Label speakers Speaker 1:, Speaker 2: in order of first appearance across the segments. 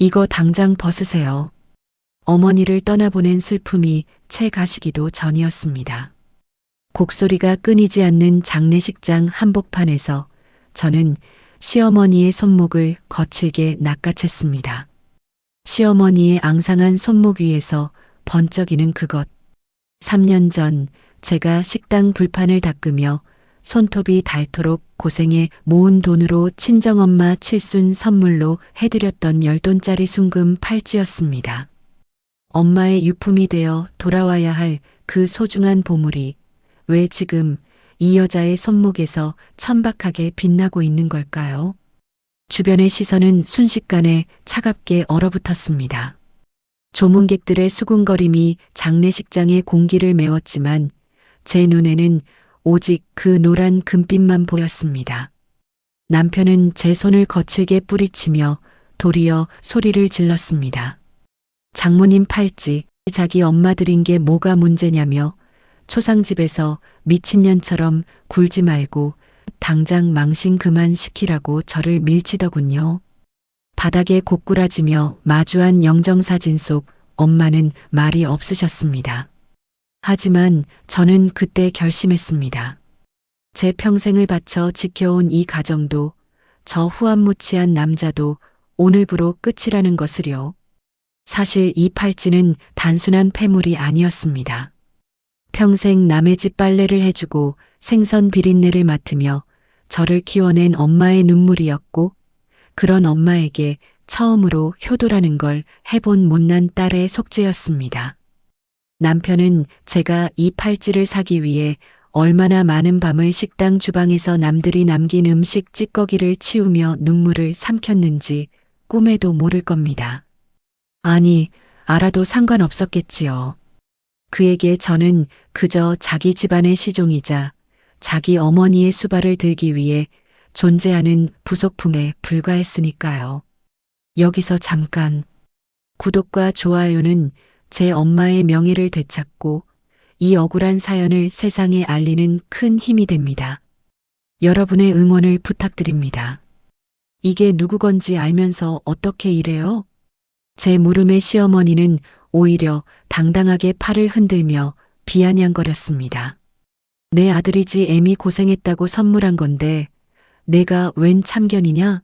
Speaker 1: 이거 당장 벗으세요. 어머니를 떠나보낸 슬픔이 채 가시기도 전이었습니다. 곡소리가 끊이지 않는 장례식장 한복판에서 저는 시어머니의 손목을 거칠게 낚아챘습니다. 시어머니의 앙상한 손목 위에서 번쩍이는 그것. 3년 전 제가 식당 불판을 닦으며 손톱이 닳도록 고생해 모은 돈으로 친정엄마 칠순 선물로 해드렸던 10돈짜리 순금 팔찌였습니다. 엄마의 유품이 되어 돌아와야 할 그 소중한 보물이 왜 지금 이 여자의 손목에서 천박하게 빛나고 있는 걸까요? 주변의 시선은 순식간에 차갑게 얼어붙었습니다. 조문객들의 수군거림이 장례식장의 공기를 메웠지만 제 눈에는 오직 그 노란 금빛만 보였습니다. 남편은 제 손을 거칠게 뿌리치며 도리어 소리를 질렀습니다. 장모님 팔찌, 자기 엄마 드린 게 뭐가 문제냐며 초상집에서 미친년처럼 굴지 말고 당장 망신 그만 시키라고 저를 밀치더군요. 바닥에 고꾸라지며 마주한 영정사진 속 엄마는 말이 없으셨습니다. 하지만 저는 그때 결심했습니다. 제 평생을 바쳐 지켜온 이 가정도 저 후안무치한 남자도 오늘부로 끝이라는 것을요. 사실 이 팔찌는 단순한 폐물이 아니었습니다. 평생 남의 집 빨래를 해주고 생선 비린내를 맡으며 저를 키워낸 엄마의 눈물이었고 그런 엄마에게 처음으로 효도라는 걸 해본 못난 딸의 속죄였습니다. 남편은 제가 이 팔찌를 사기 위해 얼마나 많은 밤을 식당 주방에서 남들이 남긴 음식 찌꺼기를 치우며 눈물을 삼켰는지 꿈에도 모를 겁니다. 아니, 알아도 상관없었겠지요. 그에게 저는 그저 자기 집안의 시종이자 자기 어머니의 수발을 들기 위해 존재하는 부속품에 불과했으니까요. 여기서 잠깐. 구독과 좋아요는 제 엄마의 명예를 되찾고 이 억울한 사연을 세상에 알리는 큰 힘이 됩니다. 여러분의 응원을 부탁드립니다. 이게 누구 건지 알면서 어떻게 이래요? 제 물음에 시어머니는 오히려 당당하게 팔을 흔들며 비아냥거렸습니다. 내 아들이지 애미 고생했다고 선물한 건데 내가 웬 참견이냐?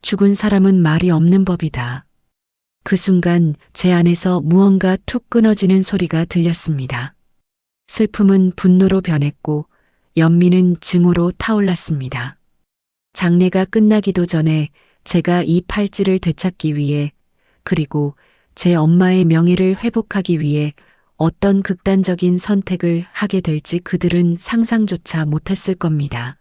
Speaker 1: 죽은 사람은 말이 없는 법이다. 그 순간 제 안에서 무언가 툭 끊어지는 소리가 들렸습니다. 슬픔은 분노로 변했고 연민은 증오로 타올랐습니다. 장례가 끝나기도 전에 제가 이 팔찌를 되찾기 위해 그리고 제 엄마의 명예를 회복하기 위해 어떤 극단적인 선택을 하게 될지 그들은 상상조차 못했을 겁니다.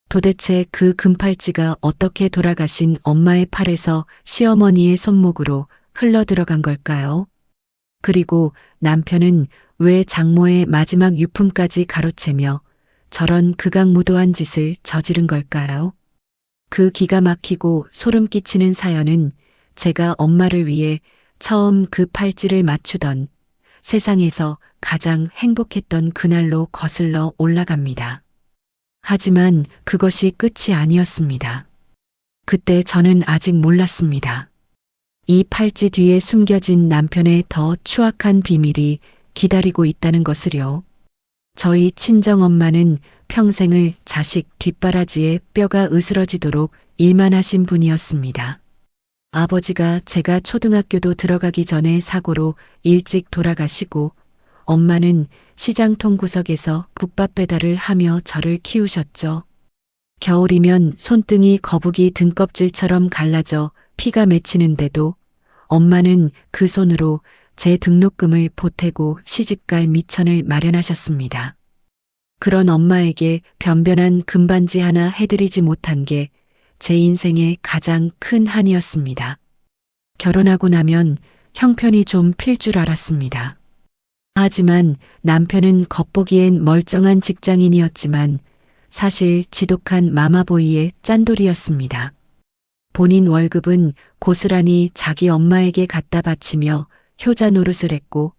Speaker 1: 도대체 그 금팔찌가 어떻게 돌아가신 엄마의 팔에서 시어머니의 손목으로 흘러들어간 걸까요? 그리고 남편은 왜 장모의 마지막 유품까지 가로채며 저런 극악무도한 짓을 저지른 걸까요? 그 기가 막히고 소름 끼치는 사연은 제가 엄마를 위해 처음 그 팔찌를 맞추던 세상에서 가장 행복했던 그날로 거슬러 올라갑니다. 하지만 그것이 끝이 아니었습니다. 그때 저는 아직 몰랐습니다. 이 팔찌 뒤에 숨겨진 남편의 더 추악한 비밀이 기다리고 있다는 것을요. 저희 친정엄마는 평생을 자식 뒷바라지에 뼈가 으스러지도록 일만 하신 분이었습니다. 아버지가 제가 초등학교도 들어가기 전에 사고로 일찍 돌아가시고 엄마는 시장통 구석에서 국밥 배달을 하며 저를 키우셨죠. 겨울이면 손등이 거북이 등껍질처럼 갈라져 피가 맺히는데도 엄마는 그 손으로 제 등록금을 보태고 시집갈 미천을 마련하셨습니다. 그런 엄마에게 변변한 금반지 하나 해드리지 못한 게 제 인생의 가장 큰 한이었습니다. 결혼하고 나면 형편이 좀 필 줄 알았습니다. 하지만 남편은 겉보기엔 멀쩡한 직장인이었지만 사실 지독한 마마보이의 짠돌이였습니다. 본인 월급은 고스란히 자기 엄마에게 갖다 바치며 효자 노릇을 했고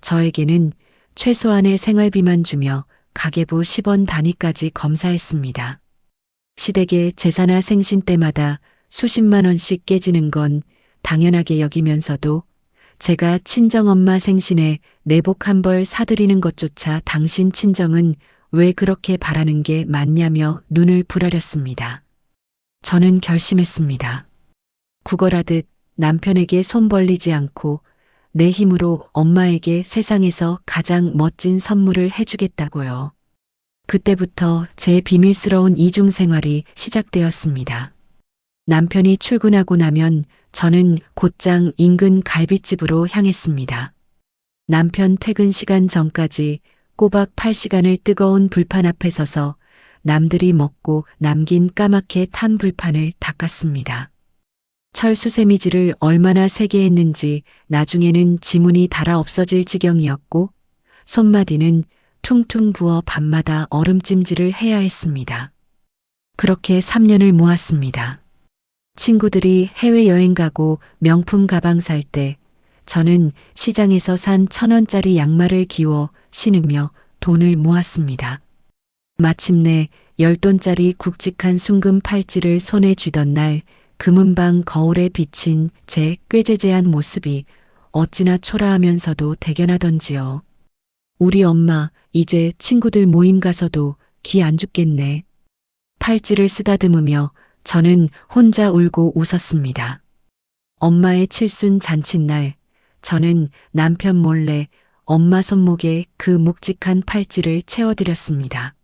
Speaker 1: 저에게는 최소한의 생활비만 주며 가계부 10원 단위까지 검사했습니다. 시댁의 제사나 생신 때마다 수십만 원씩 깨지는 건 당연하게 여기면서도 제가 친정엄마 생신에 내복 한 벌 사드리는 것조차 당신 친정은 왜 그렇게 바라는 게 맞냐며 눈을 부라렸습니다. 저는 결심했습니다. 구걸하듯 남편에게 손 벌리지 않고 내 힘으로 엄마에게 세상에서 가장 멋진 선물을 해주겠다고요. 그때부터 제 비밀스러운 이중 생활이 시작되었습니다. 남편이 출근하고 나면 저는 곧장 인근 갈빗집으로 향했습니다. 남편 퇴근 시간 전까지 꼬박 8시간을 뜨거운 불판 앞에 서서 남들이 먹고 남긴 까맣게 탄 불판을 닦았습니다. 철수세미지를 얼마나 세게 했는지 나중에는 지문이 닳아 없어질 지경이었고 손마디는 퉁퉁 부어 밤마다 얼음찜질을 해야 했습니다. 그렇게 3년을 모았습니다. 친구들이 해외여행 가고 명품 가방 살 때 저는 시장에서 산 1,000원짜리 양말을 기워 신으며 돈을 모았습니다. 마침내 10돈짜리 굵직한 순금 팔찌를 손에 쥐던 날 금은방 거울에 비친 제 꾀재재한 모습이 어찌나 초라하면서도 대견하던지요. 우리 엄마 이제 친구들 모임 가서도 기 안 죽겠네. 팔찌를 쓰다듬으며 저는 혼자 울고 웃었습니다. 엄마의 칠순 잔칫날 저는 남편 몰래 엄마 손목에 그 묵직한 팔찌를 채워드렸습니다.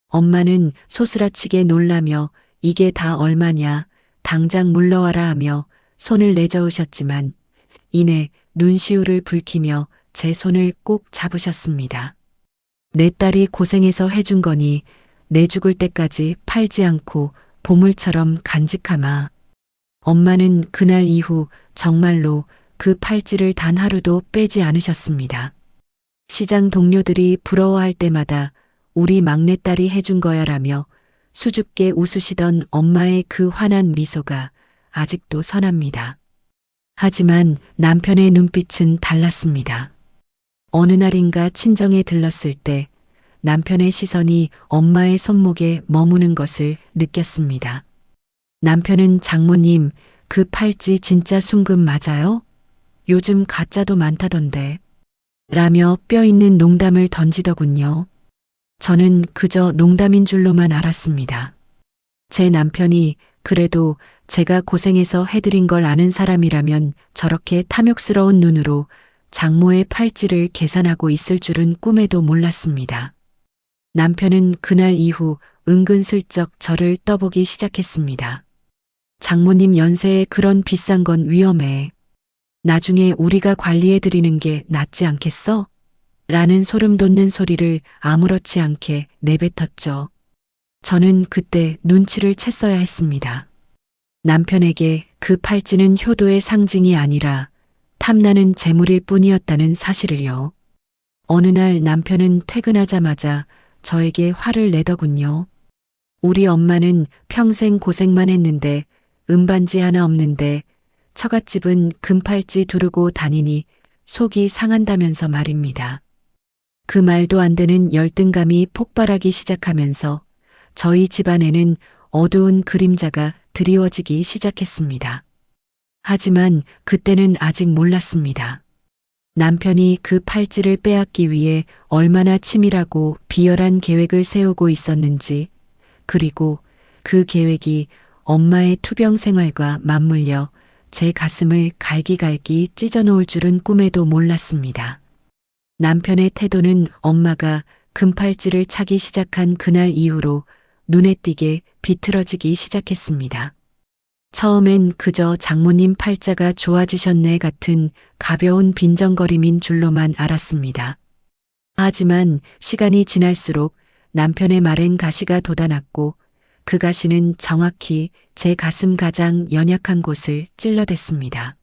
Speaker 1: 엄마는 소스라치게 놀라며 이게 다 얼마냐 당장 물러와라 하며 손을 내저으셨지만 이내 눈시울을 붉히며 제 손을 꼭 잡으셨습니다. 내 딸이 고생해서 해준 거니 내 죽을 때까지 팔지 않고 보물처럼 간직하마. 엄마는 그날 이후 정말로 그 팔찌를 단 하루도 빼지 않으셨습니다. 시장 동료들이 부러워할 때마다 우리 막내딸이 해준 거야라며 수줍게 웃으시던 엄마의 그 환한 미소가 아직도 선합니다. 하지만 남편의 눈빛은 달랐습니다. 어느 날인가 친정에 들렀을 때 남편의 시선이 엄마의 손목에 머무는 것을 느꼈습니다. 남편은 장모님, 그 팔찌 진짜 순금 맞아요? 요즘 가짜도 많다던데. 라며 뼈있는 농담을 던지더군요. 저는 그저 농담인 줄로만 알았습니다. 제 남편이 그래도 제가 고생해서 해드린 걸 아는 사람이라면 저렇게 탐욕스러운 눈으로 장모의 팔찌를 계산하고 있을 줄은 꿈에도 몰랐습니다. 남편은 그날 이후 은근슬쩍 저를 떠보기 시작했습니다. 장모님 연세에 그런 비싼 건 위험해. 나중에 우리가 관리해드리는 게 낫지 않겠어? 라는 소름 돋는 소리를 아무렇지 않게 내뱉었죠. 저는 그때 눈치를 챘어야 했습니다. 남편에게 그 팔찌는 효도의 상징이 아니라 탐나는 재물일 뿐이었다는 사실을요. 어느 날 남편은 퇴근하자마자 저에게 화를 내더군요. 우리 엄마는 평생 고생만 했는데 은반지 하나 없는데 처갓집은 금팔찌 두르고 다니니 속이 상한다면서 말입니다. 그 말도 안 되는 열등감이 폭발하기 시작하면서 저희 집안에는 어두운 그림자가 드리워지기 시작했습니다. 하지만 그때는 아직 몰랐습니다. 남편이 그 팔찌를 빼앗기 위해 얼마나 치밀하고 비열한 계획을 세우고 있었는지, 그리고 그 계획이 엄마의 투병 생활과 맞물려 제 가슴을 갈기갈기 찢어놓을 줄은 꿈에도 몰랐습니다. 남편의 태도는 엄마가 금팔찌를 차기 시작한 그날 이후로 눈에 띄게 비틀어지기 시작했습니다. 처음엔 그저 장모님 팔자가 좋아지셨네 같은 가벼운 빈정거림인 줄로만 알았습니다. 하지만 시간이 지날수록 남편의 말엔 가시가 돋아났고 그 가시는 정확히 제 가슴 가장 연약한 곳을 찔러댔습니다.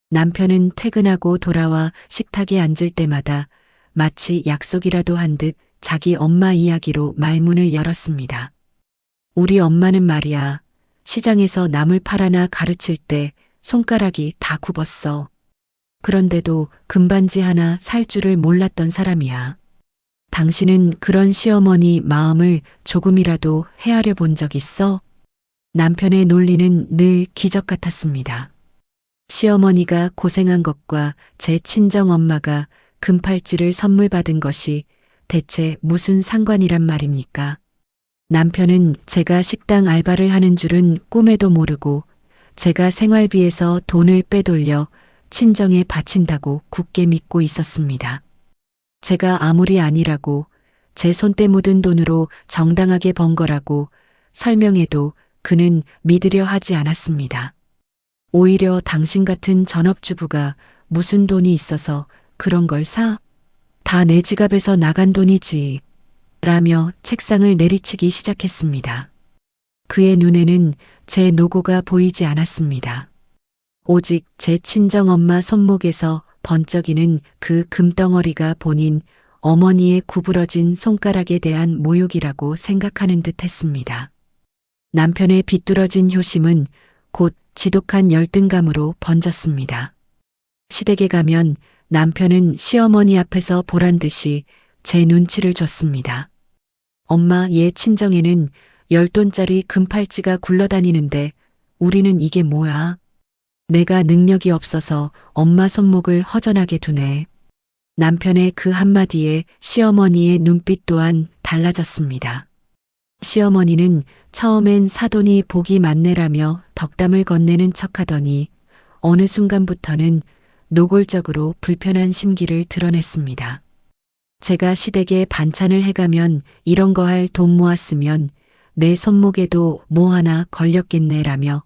Speaker 1: 남편은 퇴근하고 돌아와 식탁에 앉을 때마다 마치 약속이라도 한 듯 자기 엄마 이야기로 말문을 열었습니다. 우리 엄마는 말이야, 시장에서 나물 팔아나 가르칠 때 손가락이 다 굽었어. 그런데도 금반지 하나 살 줄을 몰랐던 사람이야. 당신은 그런 시어머니 마음을 조금이라도 헤아려 본 적 있어? 남편의 논리는 늘 기적 같았습니다. 시어머니가 고생한 것과 제 친정엄마가 금팔찌를 선물 받은 것이 대체 무슨 상관이란 말입니까? 남편은 제가 식당 알바를 하는 줄은 꿈에도 모르고 제가 생활비에서 돈을 빼돌려 친정에 바친다고 굳게 믿고 있었습니다. 제가 아무리 아니라고 제 손때 묻은 돈으로 정당하게 번 거라고 설명해도 그는 믿으려 하지 않았습니다. 오히려 당신 같은 전업주부가 무슨 돈이 있어서 그런 걸 사? 다 내 지갑에서 나간 돈이지. 라며 책상을 내리치기 시작했습니다. 그의 눈에는 제 노고가 보이지 않았습니다. 오직 제 친정엄마 손목에서 번쩍이는 그 금덩어리가 본인 어머니의 구부러진 손가락에 대한 모욕이라고 생각하는 듯 했습니다. 남편의 비뚤어진 효심은 곧 지독한 열등감으로 번졌습니다. 시댁에 가면 남편은 시어머니 앞에서 보란 듯이 제 눈치를 줬습니다. 엄마, 얘 친정에는 10돈짜리 금팔찌가 굴러다니는데 우리는 이게 뭐야? 내가 능력이 없어서 엄마 손목을 허전하게 두네. 남편의 그 한마디에 시어머니의 눈빛 또한 달라졌습니다. 시어머니는 처음엔 사돈이 복이 많네라며 덕담을 건네는 척하더니 어느 순간부터는 노골적으로 불편한 심기를 드러냈습니다. 제가 시댁에 반찬을 해가면 이런 거 할 돈 모았으면 내 손목에도 뭐 하나 걸렸겠네라며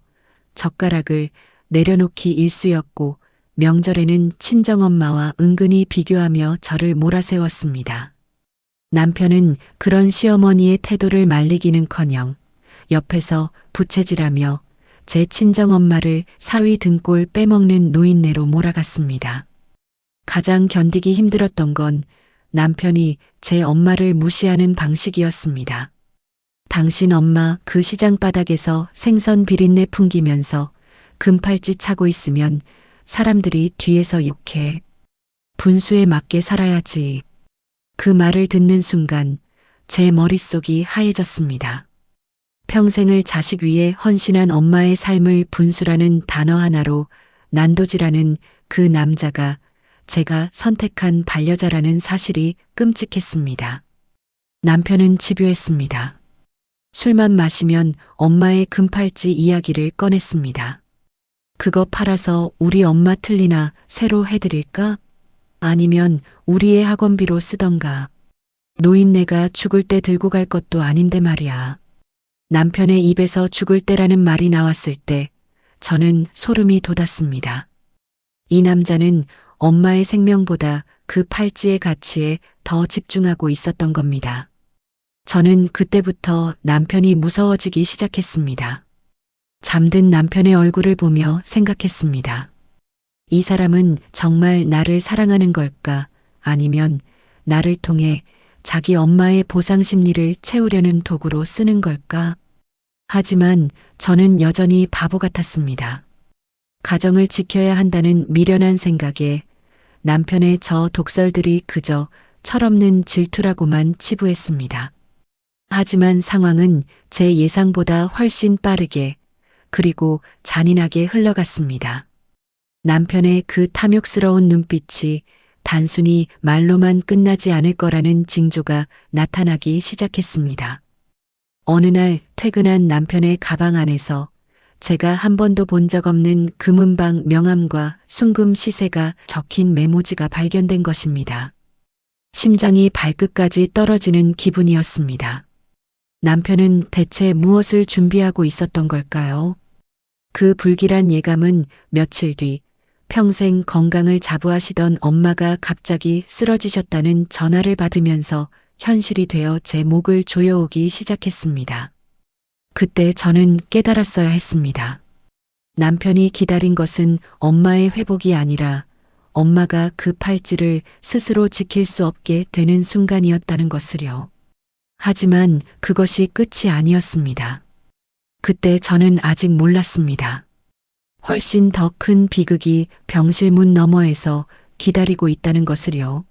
Speaker 1: 젓가락을 내려놓기 일쑤였고 명절에는 친정엄마와 은근히 비교하며 저를 몰아세웠습니다. 남편은 그런 시어머니의 태도를 말리기는커녕 옆에서 부채질하며 제 친정엄마를 사위 등골 빼먹는 노인네로 몰아갔습니다. 가장 견디기 힘들었던 건 남편이 제 엄마를 무시하는 방식이었습니다. 당신 엄마 그 시장 바닥에서 생선 비린내 풍기면서 금팔찌 차고 있으면 사람들이 뒤에서 욕해. 분수에 맞게 살아야지. 그 말을 듣는 순간 제 머릿속이 하얘졌습니다. 평생을 자식 위해 헌신한 엄마의 삶을 분수라는 단어 하나로 난도질하는 그 남자가 제가 선택한 반려자라는 사실이 끔찍했습니다. 남편은 집요했습니다. 술만 마시면 엄마의 금팔찌 이야기를 꺼냈습니다. 그거 팔아서 우리 엄마 틀리나 새로 해드릴까? 아니면 우리의 학원비로 쓰던가. 노인네가 죽을 때 들고 갈 것도 아닌데 말이야. 남편의 입에서 죽을 때라는 말이 나왔을 때 저는 소름이 돋았습니다. 이 남자는 엄마의 생명보다 그 팔찌의 가치에 더 집중하고 있었던 겁니다. 저는 그때부터 남편이 무서워지기 시작했습니다. 잠든 남편의 얼굴을 보며 생각했습니다. 이 사람은 정말 나를 사랑하는 걸까? 아니면 나를 통해 자기 엄마의 보상 심리를 채우려는 도구로 쓰는 걸까? 하지만 저는 여전히 바보 같았습니다. 가정을 지켜야 한다는 미련한 생각에 남편의 저 독설들이 그저 철없는 질투라고만 치부했습니다. 하지만 상황은 제 예상보다 훨씬 빠르게 그리고 잔인하게 흘러갔습니다. 남편의 그 탐욕스러운 눈빛이 단순히 말로만 끝나지 않을 거라는 징조가 나타나기 시작했습니다. 어느 날 퇴근한 남편의 가방 안에서 제가 한 번도 본 적 없는 금은방 명함과 순금 시세가 적힌 메모지가 발견된 것입니다. 심장이 발끝까지 떨어지는 기분이었습니다. 남편은 대체 무엇을 준비하고 있었던 걸까요? 그 불길한 예감은 며칠 뒤 평생 건강을 자부하시던 엄마가 갑자기 쓰러지셨다는 전화를 받으면서 현실이 되어 제 목을 조여오기 시작했습니다. 그때 저는 깨달았어야 했습니다. 남편이 기다린 것은 엄마의 회복이 아니라 엄마가 그 팔찌를 스스로 지킬 수 없게 되는 순간이었다는 것을요. 하지만 그것이 끝이 아니었습니다. 그때 저는 아직 몰랐습니다. 훨씬 더 큰 비극이 병실문 너머에서 기다리고 있다는 것을요.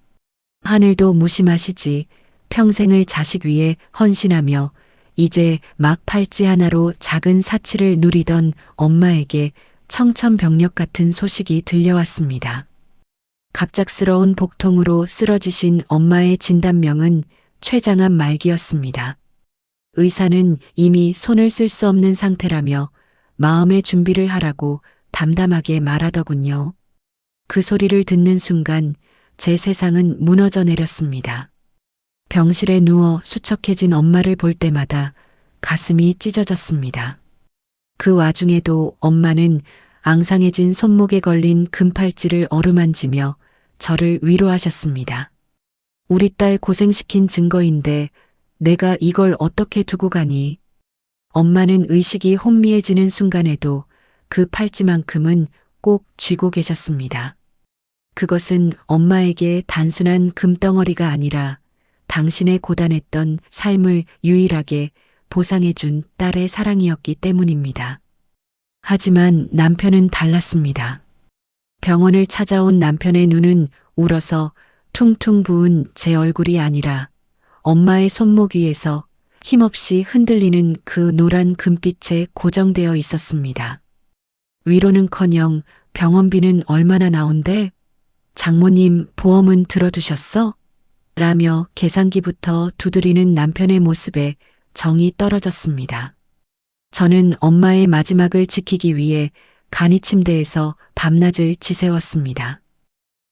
Speaker 1: 하늘도 무심하시지 평생을 자식 위해 헌신하며 이제 막 팔찌 하나로 작은 사치를 누리던 엄마에게 청천벽력 같은 소식이 들려왔습니다. 갑작스러운 복통으로 쓰러지신 엄마의 진단명은 췌장암 말기였습니다. 의사는 이미 손을 쓸 수 없는 상태라며 마음의 준비를 하라고 담담하게 말하더군요. 그 소리를 듣는 순간 제 세상은 무너져 내렸습니다. 병실에 누워 수척해진 엄마를 볼 때마다 가슴이 찢어졌습니다. 그 와중에도 엄마는 앙상해진 손목에 걸린 금팔찌를 어루만지며 저를 위로하셨습니다. 우리 딸 고생시킨 증거인데 내가 이걸 어떻게 두고 가니? 엄마는 의식이 혼미해지는 순간에도 그 팔찌만큼은 꼭 쥐고 계셨습니다. 그것은 엄마에게 단순한 금덩어리가 아니라 당신의 고단했던 삶을 유일하게 보상해준 딸의 사랑이었기 때문입니다. 하지만 남편은 달랐습니다. 병원을 찾아온 남편의 눈은 울어서 퉁퉁 부은 제 얼굴이 아니라 엄마의 손목 위에서 힘없이 흔들리는 그 노란 금빛에 고정되어 있었습니다. 위로는커녕 병원비는 얼마나 나온대? 장모님 보험은 들어두셨어? 라며 계산기부터 두드리는 남편의 모습에 정이 떨어졌습니다. 저는 엄마의 마지막을 지키기 위해 간이 침대에서 밤낮을 지새웠습니다.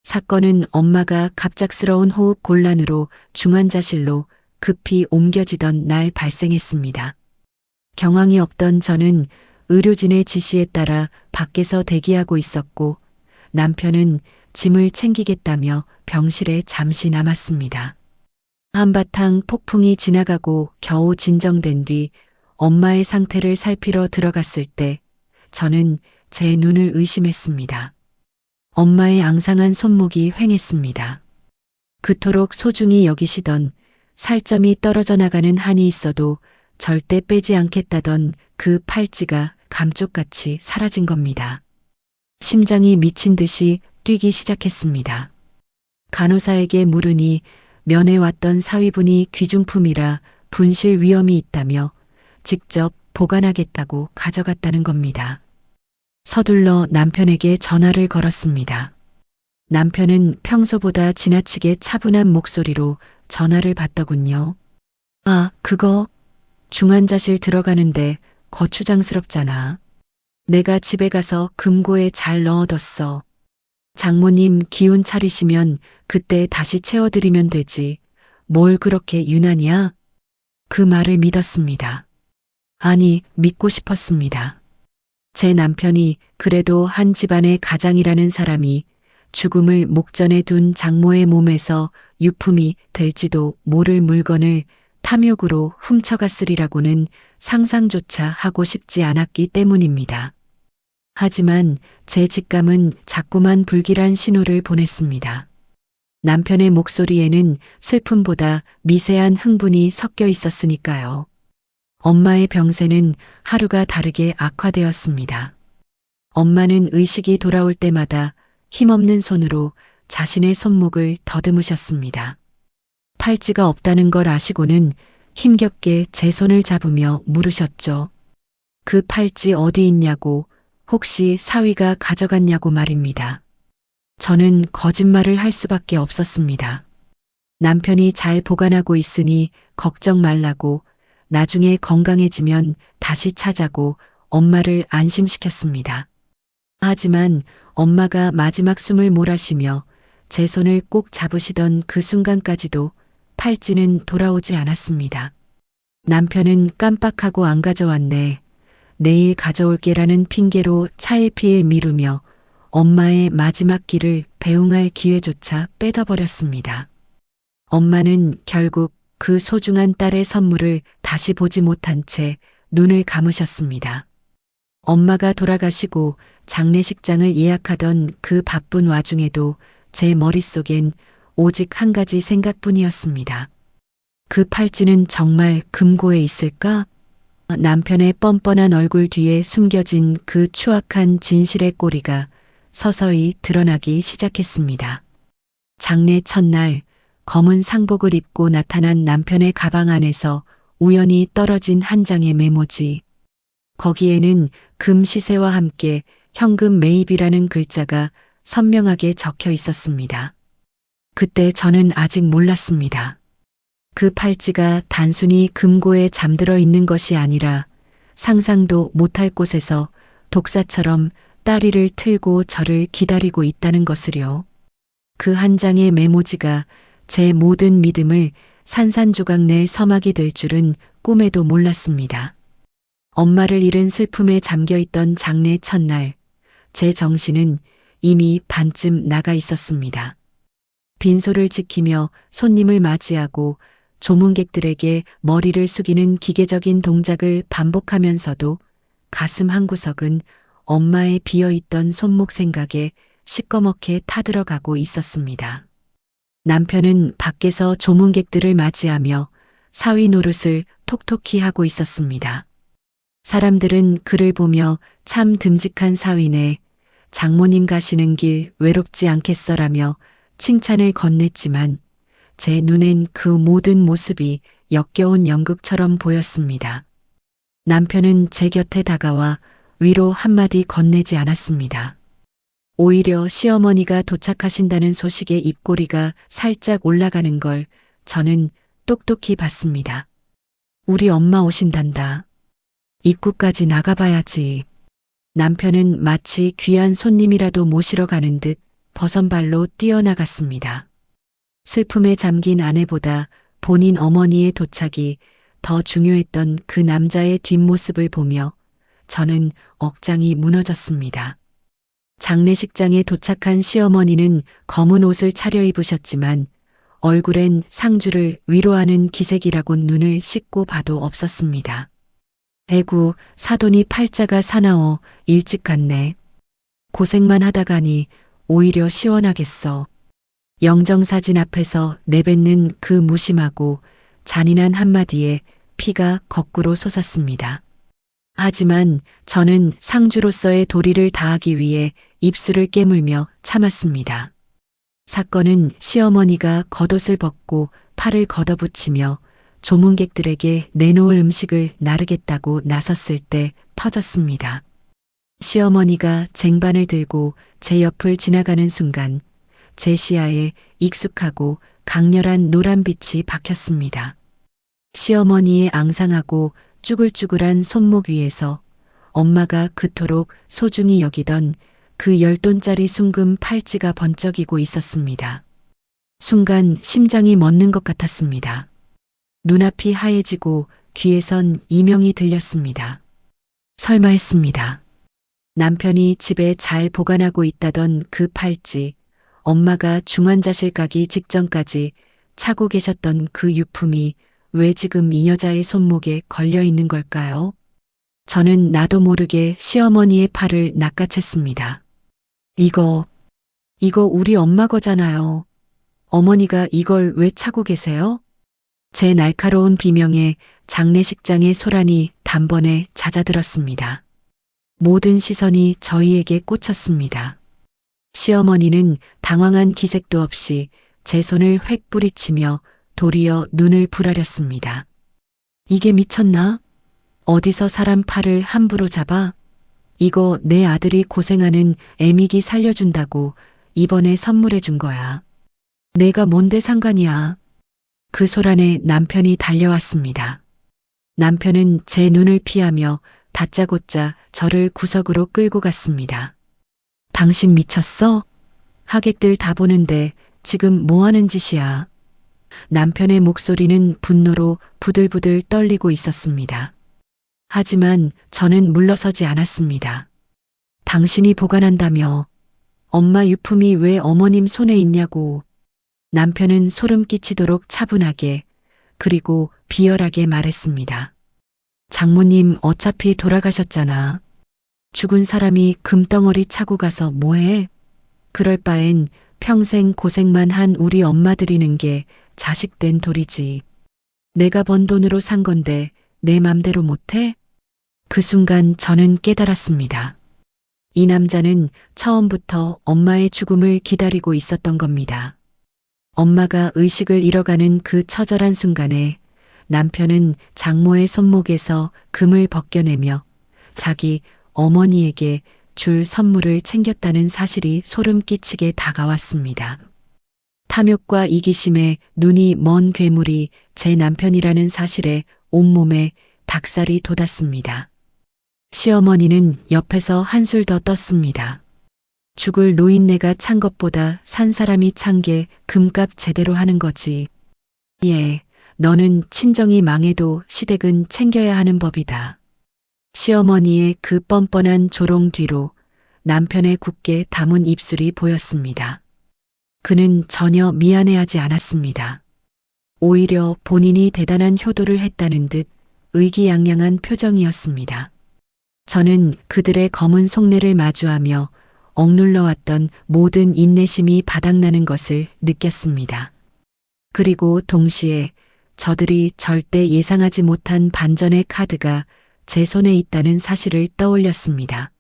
Speaker 1: 사건은 엄마가 갑작스러운 호흡 곤란으로 중환자실로 급히 옮겨지던 날 발생했습니다. 경황이 없던 저는 의료진의 지시에 따라 밖에서 대기하고 있었고 남편은 짐을 챙기겠다며 병실에 잠시 남았습니다. 한바탕 폭풍이 지나가고 겨우 진정된 뒤 엄마의 상태를 살피러 들어갔을 때 저는 제 눈을 의심했습니다. 엄마의 앙상한 손목이 휑했습니다. 그토록 소중히 여기시던 살점이 떨어져 나가는 한이 있어도 절대 빼지 않겠다던 그 팔찌가 감쪽같이 사라진 겁니다. 심장이 미친 듯이 뛰기 시작했습니다. 간호사에게 물으니 면회왔던 사위분이 귀중품이라 분실 위험이 있다며 직접 보관하겠다고 가져갔다는 겁니다. 서둘러 남편에게 전화를 걸었습니다. 남편은 평소보다 지나치게 차분한 목소리로 전화를 받더군요. 아, 그거 중환자실 들어가는데 거추장스럽잖아. 내가 집에 가서 금고에 잘 넣어뒀어. 장모님 기운 차리시면 그때 다시 채워드리면 되지. 뭘 그렇게 유난이야? 그 말을 믿었습니다. 아니, 믿고 싶었습니다. 제 남편이 그래도 한 집안의 가장이라는 사람이 죽음을 목전에 둔 장모의 몸에서 유품이 될지도 모를 물건을 탐욕으로 훔쳐갔으리라고는 상상조차 하고 싶지 않았기 때문입니다. 하지만 제 직감은 자꾸만 불길한 신호를 보냈습니다. 남편의 목소리에는 슬픔보다 미세한 흥분이 섞여 있었으니까요. 엄마의 병세는 하루가 다르게 악화되었습니다. 엄마는 의식이 돌아올 때마다 힘없는 손으로 자신의 손목을 더듬으셨습니다. 팔찌가 없다는 걸 아시고는 힘겹게 제 손을 잡으며 물으셨죠. 그 팔찌 어디 있냐고, 혹시 사위가 가져갔냐고 말입니다. 저는 거짓말을 할 수밖에 없었습니다. 남편이 잘 보관하고 있으니 걱정 말라고, 나중에 건강해지면 다시 찾아고 엄마를 안심시켰습니다. 하지만 엄마가 마지막 숨을 몰아쉬며 제 손을 꼭 잡으시던 그 순간까지도 팔찌는 돌아오지 않았습니다. 남편은 깜빡하고 안 가져왔네. 내일 가져올게라는 핑계로 차일피일 미루며 엄마의 마지막 길을 배웅할 기회조차 뺏어버렸습니다. 엄마는 결국 그 소중한 딸의 선물을 다시 보지 못한 채 눈을 감으셨습니다. 엄마가 돌아가시고 장례식장을 예약하던 그 바쁜 와중에도 제 머릿속엔 오직 한 가지 생각뿐이었습니다. 그 팔찌는 정말 금고에 있을까? 남편의 뻔뻔한 얼굴 뒤에 숨겨진 그 추악한 진실의 꼬리가 서서히 드러나기 시작했습니다. 장례 첫날 검은 상복을 입고 나타난 남편의 가방 안에서 우연히 떨어진 한 장의 메모지. 거기에는 금 시세와 함께 현금 매입이라는 글자가 선명하게 적혀 있었습니다. 그때 저는 아직 몰랐습니다. 그 팔찌가 단순히 금고에 잠들어 있는 것이 아니라 상상도 못할 곳에서 독사처럼 다리를 틀고 저를 기다리고 있다는 것을요. 그 한 장의 메모지가 제 모든 믿음을 산산조각 낼 서막이 될 줄은 꿈에도 몰랐습니다. 엄마를 잃은 슬픔에 잠겨 있던 장례 첫날, 제 정신은 이미 반쯤 나가 있었습니다. 빈소를 지키며 손님을 맞이하고 조문객들에게 머리를 숙이는 기계적인 동작을 반복하면서도 가슴 한구석은 엄마의 비어있던 손목 생각에 시꺼멓게 타들어가고 있었습니다. 남편은 밖에서 조문객들을 맞이하며 사위 노릇을 톡톡히 하고 있었습니다. 사람들은 그를 보며 참 듬직한 사위네, 장모님 가시는 길 외롭지 않겠어라며 칭찬을 건넸지만 제 눈엔 그 모든 모습이 역겨운 연극처럼 보였습니다. 남편은 제 곁에 다가와 위로 한마디 건네지 않았습니다. 오히려 시어머니가 도착하신다는 소식에 입꼬리가 살짝 올라가는 걸 저는 똑똑히 봤습니다. 우리 엄마 오신단다. 입구까지 나가봐야지. 남편은 마치 귀한 손님이라도 모시러 가는 듯 버선발로 뛰어나갔습니다. 슬픔에 잠긴 아내보다 본인 어머니의 도착이 더 중요했던 그 남자의 뒷모습을 보며 저는 억장이 무너졌습니다. 장례식장에 도착한 시어머니는 검은 옷을 차려입으셨지만 얼굴엔 상주를 위로하는 기색이라곤 눈을 씻고 봐도 없었습니다. 에구, 사돈이 팔자가 사나워 일찍 갔네. 고생만 하다 가니 오히려 시원하겠어. 영정사진 앞에서 내뱉는 그 무심하고 잔인한 한마디에 피가 거꾸로 솟았습니다. 하지만 저는 상주로서의 도리를 다하기 위해 입술을 깨물며 참았습니다. 사건은 시어머니가 겉옷을 벗고 팔을 걷어붙이며 조문객들에게 내놓을 음식을 나르겠다고 나섰을 때 터졌습니다. 시어머니가 쟁반을 들고 제 옆을 지나가는 순간 제 시야에 익숙하고 강렬한 노란빛이 박혔습니다. 시어머니의 앙상하고 쭈글쭈글한 손목 위에서 엄마가 그토록 소중히 여기던 그 10돈짜리 순금 팔찌가 번쩍이고 있었습니다. 순간 심장이 멎는 것 같았습니다. 눈앞이 하얘지고 귀에선 이명이 들렸습니다. 설마 했습니다. 남편이 집에 잘 보관하고 있다던 그 팔찌, 엄마가 중환자실 가기 직전까지 차고 계셨던 그 유품이 왜 지금 이 여자의 손목에 걸려 있는 걸까요? 저는 나도 모르게 시어머니의 팔을 낚아챘습니다. 이거 우리 엄마 거잖아요. 어머니가 이걸 왜 차고 계세요? 제 날카로운 비명에 장례식장의 소란이 단번에 잦아들었습니다. 모든 시선이 저희에게 꽂혔습니다. 시어머니는 당황한 기색도 없이 제 손을 획 뿌리치며 도리어 눈을 부라렸습니다. 이게 미쳤나? 어디서 사람 팔을 함부로 잡아? 이거 내 아들이 고생하는 애미기 살려준다고 이번에 선물해 준 거야. 내가 뭔데 상관이야. 그 소란에 남편이 달려왔습니다. 남편은 제 눈을 피하며 다짜고짜 저를 구석으로 끌고 갔습니다. 당신 미쳤어? 하객들 다 보는데 지금 뭐 하는 짓이야? 남편의 목소리는 분노로 부들부들 떨리고 있었습니다. 하지만 저는 물러서지 않았습니다. 당신이 보관한다며 엄마 유품이 왜 어머님 손에 있냐고. 남편은 소름 끼치도록 차분하게 그리고 비열하게 말했습니다. 장모님 어차피 돌아가셨잖아. 죽은 사람이 금덩어리 차고 가서 뭐해? 그럴 바엔 평생 고생만 한 우리 엄마 드리는 게 자식된 도리지. 내가 번 돈으로 산 건데 내 맘대로 못해? 그 순간 저는 깨달았습니다. 이 남자는 처음부터 엄마의 죽음을 기다리고 있었던 겁니다. 엄마가 의식을 잃어가는 그 처절한 순간에 남편은 장모의 손목에서 금을 벗겨내며 자기 어머니에게 줄 선물을 챙겼다는 사실이 소름 끼치게 다가왔습니다. 탐욕과 이기심에 눈이 먼 괴물이 제 남편이라는 사실에 온몸에 닭살이 돋았습니다. 시어머니는 옆에서 한술 더 떴습니다. 죽을 노인네가 찬 것보다 산 사람이 찬 게 금값 제대로 하는 거지. 예, 너는 친정이 망해도 시댁은 챙겨야 하는 법이다. 시어머니의 그 뻔뻔한 조롱 뒤로 남편의 굳게 담은 입술이 보였습니다. 그는 전혀 미안해하지 않았습니다. 오히려 본인이 대단한 효도를 했다는 듯 의기양양한 표정이었습니다. 저는 그들의 검은 속내를 마주하며 억눌러왔던 모든 인내심이 바닥나는 것을 느꼈습니다. 그리고 동시에 저들이 절대 예상하지 못한 반전의 카드가 제 손에 있다는 사실을 떠올렸습니다.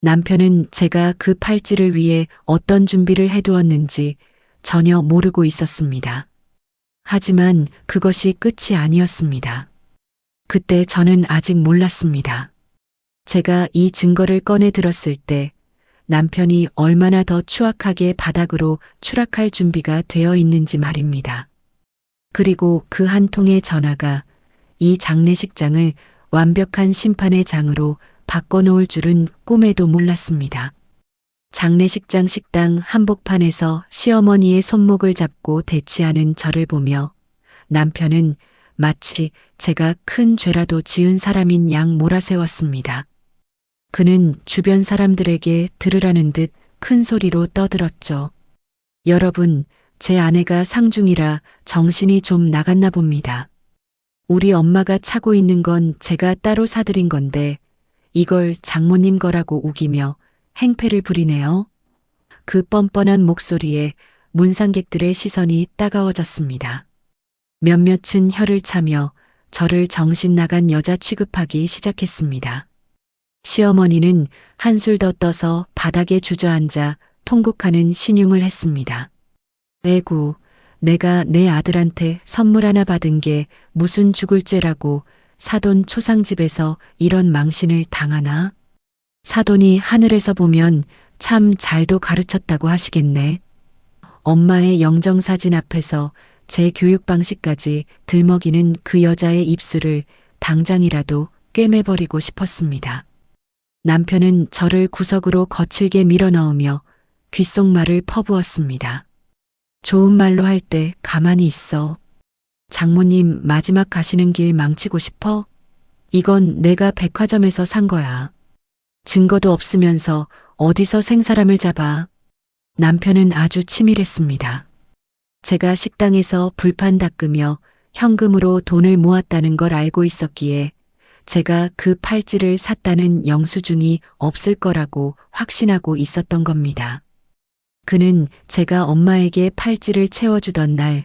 Speaker 1: 남편은 제가 그 팔찌를 위해 어떤 준비를 해두었는지 전혀 모르고 있었습니다. 하지만 그것이 끝이 아니었습니다. 그때 저는 아직 몰랐습니다. 제가 이 증거를 꺼내 들었을 때 남편이 얼마나 더 추악하게 바닥으로 추락할 준비가 되어 있는지 말입니다. 그리고 그 한 통의 전화가 이 장례식장을 완벽한 심판의 장으로 바꿔놓을 줄은 꿈에도 몰랐습니다. 장례식장 식당 한복판에서 시어머니의 손목을 잡고 대치하는 저를 보며 남편은 마치 제가 큰 죄라도 지은 사람인 양 몰아세웠습니다. 그는 주변 사람들에게 들으라는 듯 큰 소리로 떠들었죠. 여러분, 제 아내가 상중이라 정신이 좀 나갔나 봅니다. 우리 엄마가 차고 있는 건 제가 따로 사드린 건데 이걸 장모님 거라고 우기며 행패를 부리네요. 그 뻔뻔한 목소리에 문상객들의 시선이 따가워졌습니다. 몇몇은 혀를 차며 저를 정신 나간 여자 취급하기 시작했습니다. 시어머니는 한술 더 떠서 바닥에 주저앉아 통곡하는 신용을 했습니다. 에구, 내가 내 아들한테 선물 하나 받은 게 무슨 죽을 죄라고 사돈 초상집에서 이런 망신을 당하나? 사돈이 하늘에서 보면 참 잘도 가르쳤다고 하시겠네. 엄마의 영정사진 앞에서 제 교육 방식까지 들먹이는 그 여자의 입술을 당장이라도 꿰매버리고 싶었습니다. 남편은 저를 구석으로 거칠게 밀어넣으며 귓속말을 퍼부었습니다. 좋은 말로 할 때 가만히 있어. 장모님 마지막 가시는 길 망치고 싶어? 이건 내가 백화점에서 산 거야. 증거도 없으면서 어디서 생사람을 잡아. 남편은 아주 치밀했습니다. 제가 식당에서 불판 닦으며 현금으로 돈을 모았다는 걸 알고 있었기에 제가 그 팔찌를 샀다는 영수증이 없을 거라고 확신하고 있었던 겁니다. 그는 제가 엄마에게 팔찌를 채워주던 날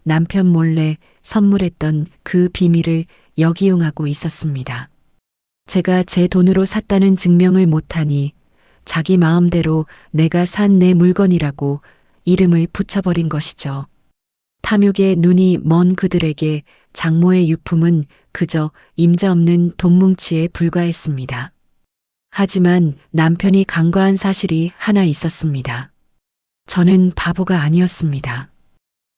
Speaker 1: 남편 몰래 선물했던 그 비밀을 역이용하고 있었습니다. 제가 제 돈으로 샀다는 증명을 못하니 자기 마음대로 내가 산 내 물건이라고 이름을 붙여버린 것이죠. 탐욕에 눈이 먼 그들에게 장모의 유품은 그저 임자 없는 돈뭉치에 불과했습니다. 하지만 남편이 간과한 사실이 하나 있었습니다. 저는 바보가 아니었습니다.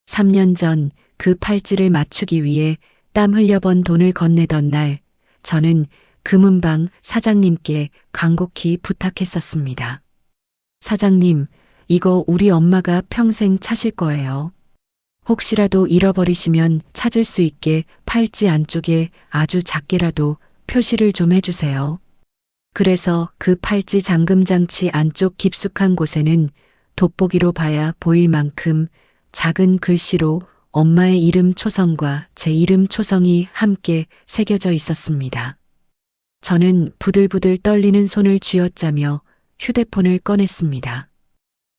Speaker 1: 3년 전 그 팔찌를 맞추기 위해 땀 흘려번 돈을 건네던 날 저는 금은방 사장님께 간곡히 부탁했었습니다. 사장님, 이거 우리 엄마가 평생 차실 거예요. 혹시라도 잃어버리시면 찾을 수 있게 팔찌 안쪽에 아주 작게라도 표시를 좀 해주세요. 그래서 그 팔찌 잠금장치 안쪽 깊숙한 곳에는 돋보기로 봐야 보일 만큼 작은 글씨로 엄마의 이름 초성과 제 이름 초성이 함께 새겨져 있었습니다. 저는 부들부들 떨리는 손을 쥐어짜며 휴대폰을 꺼냈습니다.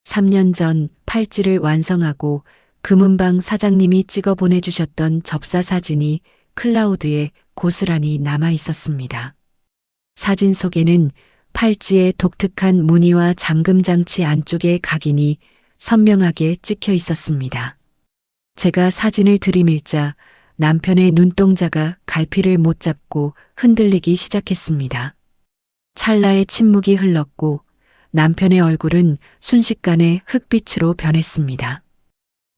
Speaker 1: 3년 전 팔찌를 완성하고 금은방 사장님이 찍어 보내주셨던 접사 사진이 클라우드에 고스란히 남아 있었습니다. 사진 속에는 팔찌의 독특한 무늬와 잠금장치 안쪽의 각인이 선명하게 찍혀 있었습니다. 제가 사진을 들이밀자 남편의 눈동자가 갈피를 못 잡고 흔들리기 시작했습니다. 찰나의 침묵이 흘렀고 남편의 얼굴은 순식간에 흑빛으로 변했습니다.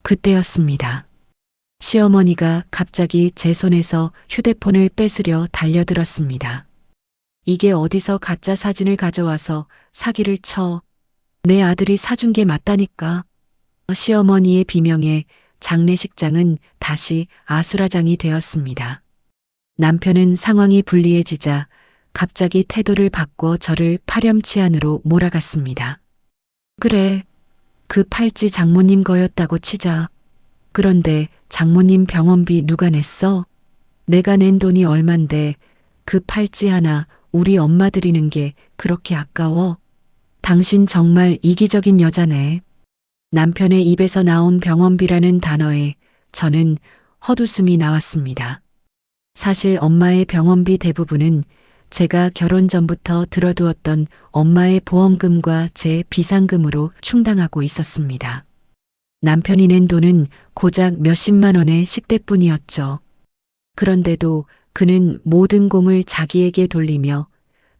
Speaker 1: 그때였습니다. 시어머니가 갑자기 제 손에서 휴대폰을 뺏으려 달려들었습니다. 이게 어디서 가짜 사진을 가져와서 사기를 쳐. 내 아들이 사준 게 맞다니까. 시어머니의 비명에 장례식장은 다시 아수라장이 되었습니다. 남편은 상황이 불리해지자 갑자기 태도를 바꿔 저를 파렴치 안으로 몰아갔습니다. 그래, 그 팔찌 장모님 거였다고 치자. 그런데 장모님 병원비 누가 냈어? 내가 낸 돈이 얼만데 그 팔찌 하나 우리 엄마 드리는 게 그렇게 아까워? 당신 정말 이기적인 여자네. 남편의 입에서 나온 병원비라는 단어에 저는 헛웃음이 나왔습니다. 사실 엄마의 병원비 대부분은 제가 결혼 전부터 들어두었던 엄마의 보험금과 제 비상금으로 충당하고 있었습니다. 남편이 낸 돈은 고작 몇십만 원의 식대뿐이었죠. 그런데도 그는 모든 공을 자기에게 돌리며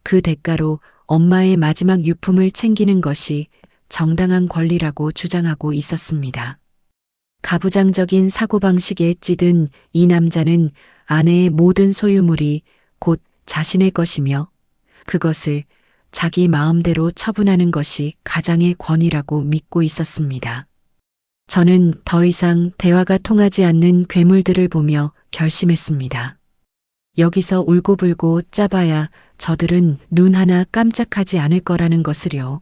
Speaker 1: 그 대가로 엄마의 마지막 유품을 챙기는 것이 정당한 권리라고 주장하고 있었습니다. 가부장적인 사고방식에 찌든 이 남자는 아내의 모든 소유물이 곧 자신의 것이며 그것을 자기 마음대로 처분하는 것이 가장의 권위라고 믿고 있었습니다. 저는 더 이상 대화가 통하지 않는 괴물들을 보며 결심했습니다. 여기서 울고불고 짜봐야 저들은 눈 하나 깜짝하지 않을 거라는 것을요.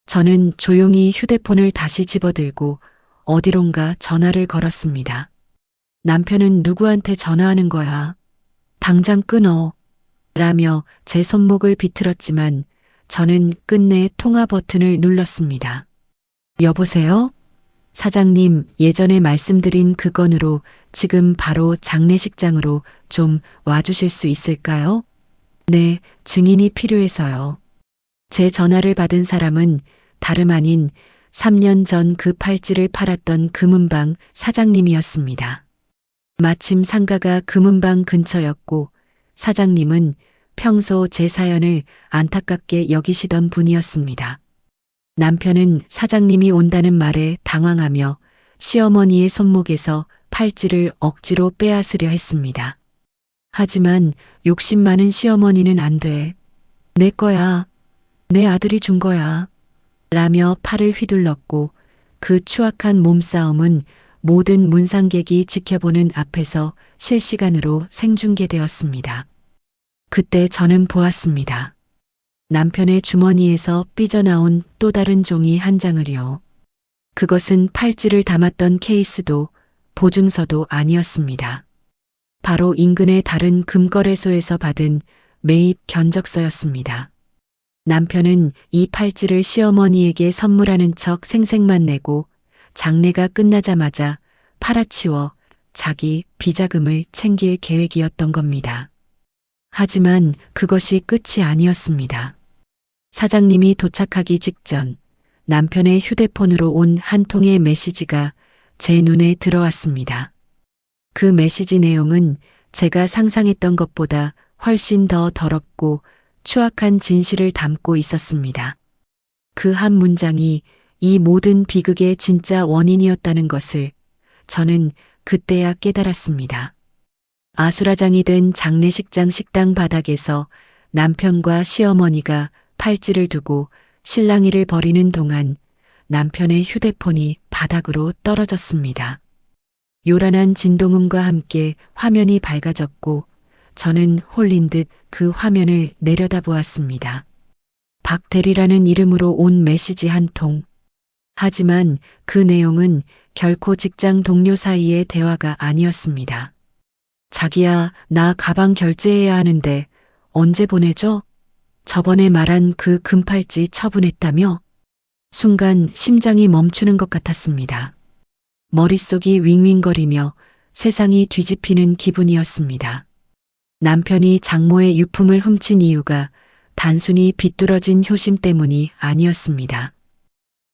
Speaker 1: 저는 조용히 휴대폰을 다시 집어들고 어디론가 전화를 걸었습니다. 남편은 누구한테 전화하는 거야? 당장 끊어. 라며 제 손목을 비틀었지만 저는 끝내 통화 버튼을 눌렀습니다. 여보세요? 사장님, 예전에 말씀드린 그 건으로 지금 바로 장례식장으로 좀 와주실 수 있을까요? 네, 증인이 필요해서요. 제 전화를 받은 사람은 다름 아닌 3년 전 그 팔찌를 팔았던 금은방 사장님이었습니다. 마침 상가가 금은방 근처였고 사장님은 평소 제 사연을 안타깝게 여기시던 분이었습니다. 남편은 사장님이 온다는 말에 당황하며 시어머니의 손목에서 팔찌를 억지로 빼앗으려 했습니다. 하지만 욕심 많은 시어머니는 안 돼. 내 거야. 내 아들이 준 거야. 라며 팔을 휘둘렀고 그 추악한 몸싸움은 모든 문상객이 지켜보는 앞에서 실시간으로 생중계되었습니다. 그때 저는 보았습니다. 남편의 주머니에서 삐져나온 또 다른 종이 한 장을요. 그것은 팔찌를 담았던 케이스도 보증서도 아니었습니다. 바로 인근의 다른 금거래소에서 받은 매입 견적서였습니다. 남편은 이 팔찌를 시어머니에게 선물하는 척 생색만 내고 장례가 끝나자마자 팔아치워 자기 비자금을 챙길 계획이었던 겁니다. 하지만 그것이 끝이 아니었습니다. 사장님이 도착하기 직전 남편의 휴대폰으로 온 한 통의 메시지가 제 눈에 들어왔습니다. 그 메시지 내용은 제가 상상했던 것보다 훨씬 더 더럽고 추악한 진실을 담고 있었습니다. 그 한 문장이 이 모든 비극의 진짜 원인이었다는 것을 저는 그때야 깨달았습니다. 아수라장이 된 장례식장 식당 바닥에서 남편과 시어머니가 팔찌를 두고 실랑이를 벌이는 동안 남편의 휴대폰이 바닥으로 떨어졌습니다. 요란한 진동음과 함께 화면이 밝아졌고 저는 홀린 듯 그 화면을 내려다보았습니다. 박대리라는 이름으로 온 메시지 한 통. 하지만 그 내용은 결코 직장 동료 사이의 대화가 아니었습니다. 자기야, 나 가방 결제해야 하는데 언제 보내줘? 저번에 말한 그 금팔찌 처분했다며? 순간 심장이 멈추는 것 같았습니다. 머릿속이 윙윙거리며 세상이 뒤집히는 기분이었습니다. 남편이 장모의 유품을 훔친 이유가 단순히 비뚤어진 효심 때문이 아니었습니다.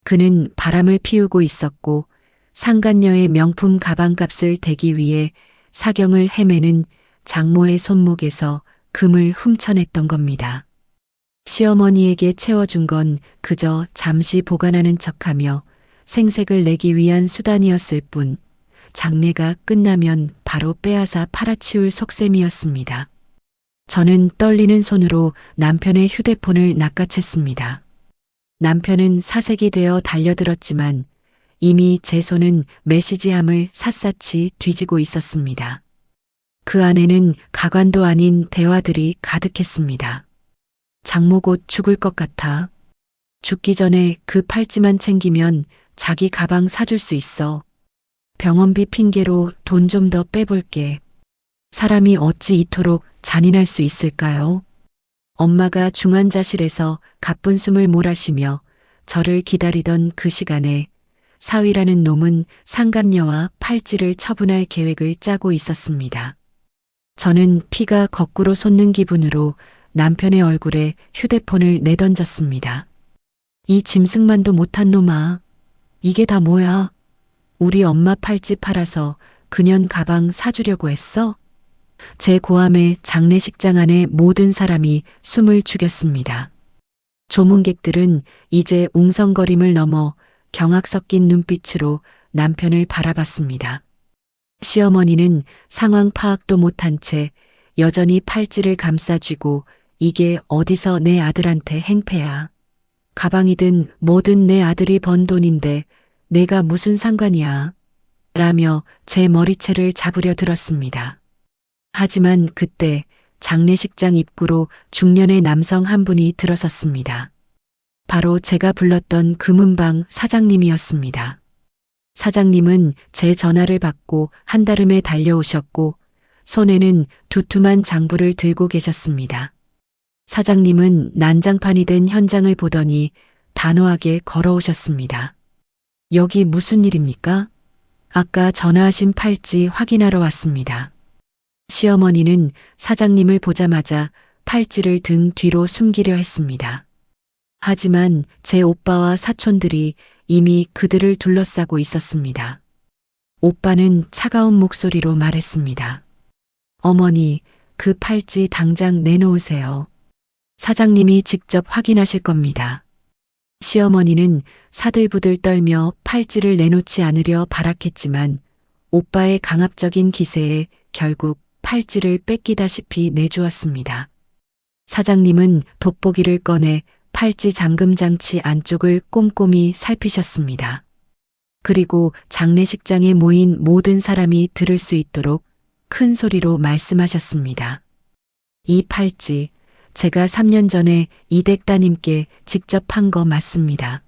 Speaker 1: 그는 바람을 피우고 있었고 상간녀의 명품 가방값을 대기 위해 사경을 헤매는 장모의 손목에서 금을 훔쳐냈던 겁니다. 시어머니에게 채워준 건 그저 잠시 보관하는 척하며 생색을 내기 위한 수단이었을 뿐 장례가 끝나면 바로 빼앗아 팔아치울 속셈이었습니다. 저는 떨리는 손으로 남편의 휴대폰을 낚아챘습니다. 남편은 사색이 되어 달려들었지만 이미 제 손은 메시지함을 샅샅이 뒤지고 있었습니다. 그 안에는 가관도 아닌 대화들이 가득했습니다. 장모 곧 죽을 것 같아. 죽기 전에 그 팔찌만 챙기면 자기 가방 사줄 수 있어. 병원비 핑계로 돈 좀 더 빼볼게. 사람이 어찌 이토록 잔인할 수 있을까요? 엄마가 중환자실에서 가쁜 숨을 몰아쉬며 저를 기다리던 그 시간에 사위라는 놈은 상간녀와 팔찌를 처분할 계획을 짜고 있었습니다. 저는 피가 거꾸로 솟는 기분으로 남편의 얼굴에 휴대폰을 내던졌습니다. 이 짐승만도 못한 놈아. 이게 다 뭐야? 우리 엄마 팔찌 팔아서 그년 가방 사주려고 했어? 제 고함에 장례식장 안에 모든 사람이 숨을 죽였습니다. 조문객들은 이제 웅성거림을 넘어 경악 섞인 눈빛으로 남편을 바라봤습니다. 시어머니는 상황 파악도 못한 채 여전히 팔찌를 감싸쥐고 이게 어디서 내 아들한테 행패야. 가방이든 뭐든 내 아들이 번 돈인데 내가 무슨 상관이야. 라며 제 머리채를 잡으려 들었습니다. 하지만 그때 장례식장 입구로 중년의 남성 한 분이 들어섰습니다. 바로 제가 불렀던 금은방 사장님이었습니다. 사장님은 제 전화를 받고 한달음에 달려오셨고 손에는 두툼한 장부를 들고 계셨습니다. 사장님은 난장판이 된 현장을 보더니 단호하게 걸어오셨습니다. 여기 무슨 일입니까? 아까 전화하신 팔찌 확인하러 왔습니다. 시어머니는 사장님을 보자마자 팔찌를 등 뒤로 숨기려 했습니다. 하지만 제 오빠와 사촌들이 이미 그들을 둘러싸고 있었습니다. 오빠는 차가운 목소리로 말했습니다. 어머니, 그 팔찌 당장 내놓으세요. 사장님이 직접 확인하실 겁니다. 시어머니는 사들부들 떨며 팔찌를 내놓지 않으려 발악했지만 오빠의 강압적인 기세에 결국 팔찌를 뺏기다시피 내주었습니다. 사장님은 돋보기를 꺼내 팔찌 잠금 장치 안쪽을 꼼꼼히 살피셨습니다. 그리고 장례식장에 모인 모든 사람이 들을 수 있도록 큰 소리로 말씀하셨습니다. 이 팔찌, 제가 3년 전에 이댁 따님께 직접 한 거 맞습니다.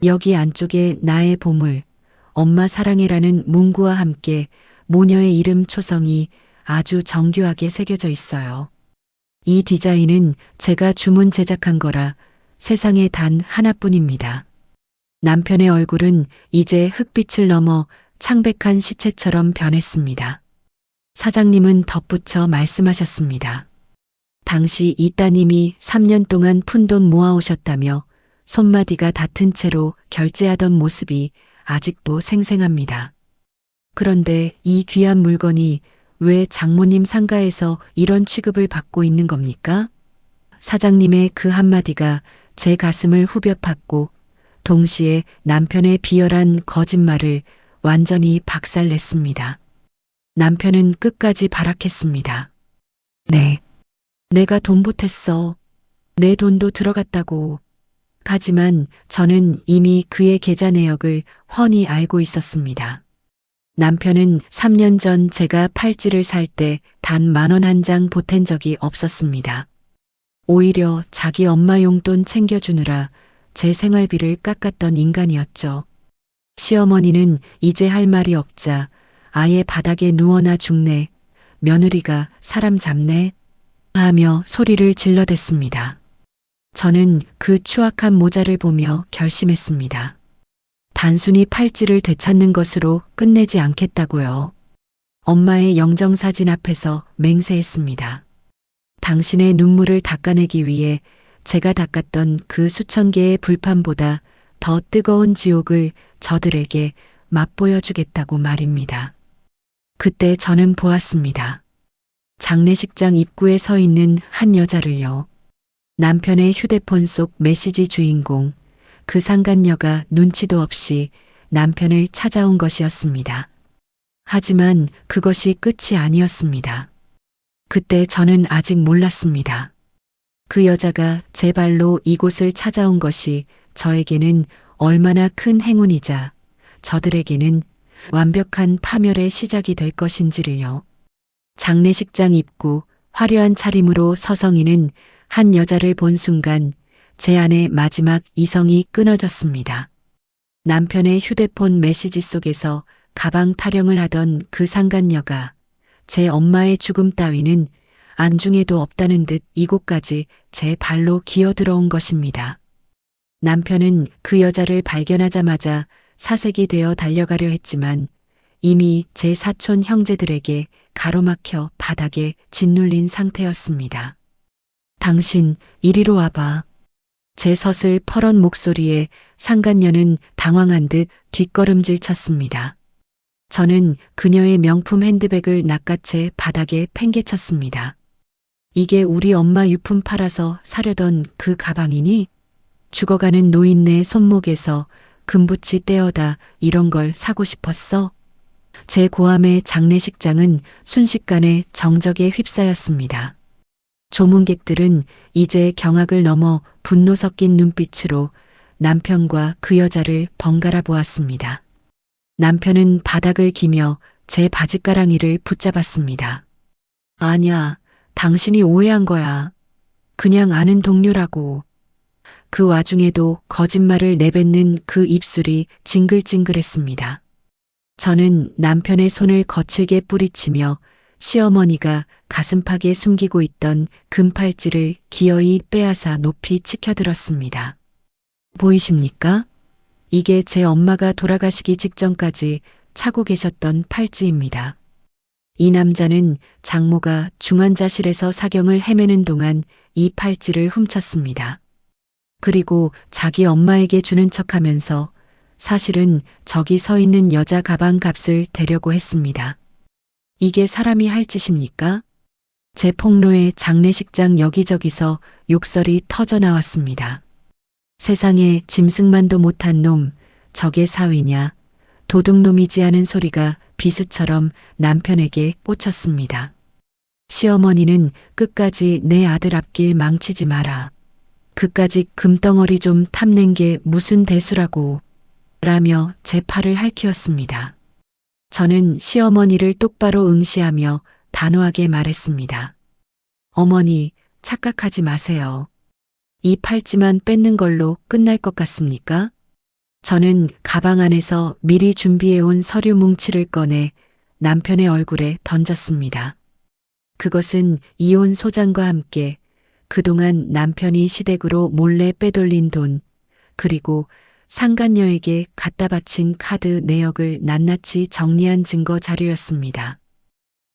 Speaker 1: 여기 안쪽에 나의 보물, 엄마 사랑해라는 문구와 함께 모녀의 이름 초성이 아주 정교하게 새겨져 있어요. 이 디자인은 제가 주문 제작한 거라 세상에 단 하나뿐입니다. 남편의 얼굴은 이제 흙빛을 넘어 창백한 시체처럼 변했습니다. 사장님은 덧붙여 말씀하셨습니다. 당시 이 따님이 3년 동안 푼돈 모아오셨다며 손마디가 닿은 채로 결제하던 모습이 아직도 생생합니다. 그런데 이 귀한 물건이 왜 장모님 상가에서 이런 취급을 받고 있는 겁니까? 사장님의 그 한마디가 제 가슴을 후벼 팠고 동시에 남편의 비열한 거짓말을 완전히 박살냈습니다. 남편은 끝까지 발악했습니다. 네, 내가 돈 보탰어. 내 돈도 들어갔다고. 하지만 저는 이미 그의 계좌 내역을 훤히 알고 있었습니다. 남편은 3년 전 제가 팔찌를 살 때 단 10,000원 한 장 보탠 적이 없었습니다. 오히려 자기 엄마 용돈 챙겨주느라 제 생활비를 깎았던 인간이었죠. 시어머니는 이제 할 말이 없자 아예 바닥에 누워나 죽네. 며느리가 사람 잡네. 하며 소리를 질러댔습니다. 저는 그 추악한 모자를 보며 결심했습니다. 단순히 팔찌를 되찾는 것으로 끝내지 않겠다고요. 엄마의 영정사진 앞에서 맹세했습니다. 당신의 눈물을 닦아내기 위해 제가 닦았던 그 수천 개의 불판보다 더 뜨거운 지옥을 저들에게 맛보여주겠다고 말입니다. 그때 저는 보았습니다. 장례식장 입구에 서 있는 한 여자를요. 남편의 휴대폰 속 메시지 주인공, 그 상간녀가 눈치도 없이 남편을 찾아온 것이었습니다. 하지만 그것이 끝이 아니었습니다. 그때 저는 아직 몰랐습니다. 그 여자가 제 발로 이곳을 찾아온 것이 저에게는 얼마나 큰 행운이자 저들에게는 완벽한 파멸의 시작이 될 것인지를요. 장례식장 입구 화려한 차림으로 서성이는 한 여자를 본 순간 제 안의 마지막 이성이 끊어졌습니다. 남편의 휴대폰 메시지 속에서 가방 타령을 하던 그 상간녀가 제 엄마의 죽음 따위는 안중에도 없다는 듯 이곳까지 제 발로 기어들어온 것입니다. 남편은 그 여자를 발견하자마자 사색이 되어 달려가려 했지만 이미 제 사촌 형제들에게 가로막혀 바닥에 짓눌린 상태였습니다. 당신 이리로 와봐. 제 섯을 퍼런 목소리에 상간녀는 당황한 듯 뒷걸음질 쳤습니다. 저는 그녀의 명품 핸드백을 낚아채 바닥에 팽개쳤습니다. 이게 우리 엄마 유품 팔아서 사려던 그 가방이니? 죽어가는 노인네 손목에서 금붙이 떼어다 이런 걸 사고 싶었어? 제 고함의 장례식장은 순식간에 정적에 휩싸였습니다. 조문객들은 이제 경악을 넘어 분노 섞인 눈빛으로 남편과 그 여자를 번갈아 보았습니다. 남편은 바닥을 기며 제 바짓가랑이를 붙잡았습니다. 아니야, 당신이 오해한 거야. 그냥 아는 동료라고. 그 와중에도 거짓말을 내뱉는 그 입술이 징글징글했습니다. 저는 남편의 손을 거칠게 뿌리치며 시어머니가 가슴팍에 숨기고 있던 금팔찌를 기어이 빼앗아 높이 치켜들었습니다. 보이십니까? 이게 제 엄마가 돌아가시기 직전까지 차고 계셨던 팔찌입니다. 이 남자는 장모가 중환자실에서 사경을 헤매는 동안 이 팔찌를 훔쳤습니다. 그리고 자기 엄마에게 주는 척하면서 사실은 저기 서 있는 여자 가방 값을 대려고 했습니다. 이게 사람이 할 짓입니까? 제 폭로에 장례식장 여기저기서 욕설이 터져 나왔습니다. 세상에 짐승만도 못한 놈, 저게 사위냐, 도둑놈이지 하는 소리가 비수처럼 남편에게 꽂혔습니다. 시어머니는 끝까지 내 아들 앞길 망치지 마라. 그까짓 금덩어리 좀 탐낸 게 무슨 대수라고 라며 제 팔을 핥히었습니다. 저는 시어머니를 똑바로 응시하며 단호하게 말했습니다. 어머니, 착각하지 마세요. 이 팔찌만 뺏는 걸로 끝날 것 같습니까? 저는 가방 안에서 미리 준비해온 서류 뭉치를 꺼내 남편의 얼굴에 던졌습니다. 그것은 이혼 소장과 함께 그동안 남편이 시댁으로 몰래 빼돌린 돈, 그리고 상간녀에게 갖다 바친 카드 내역을 낱낱이 정리한 증거 자료였습니다.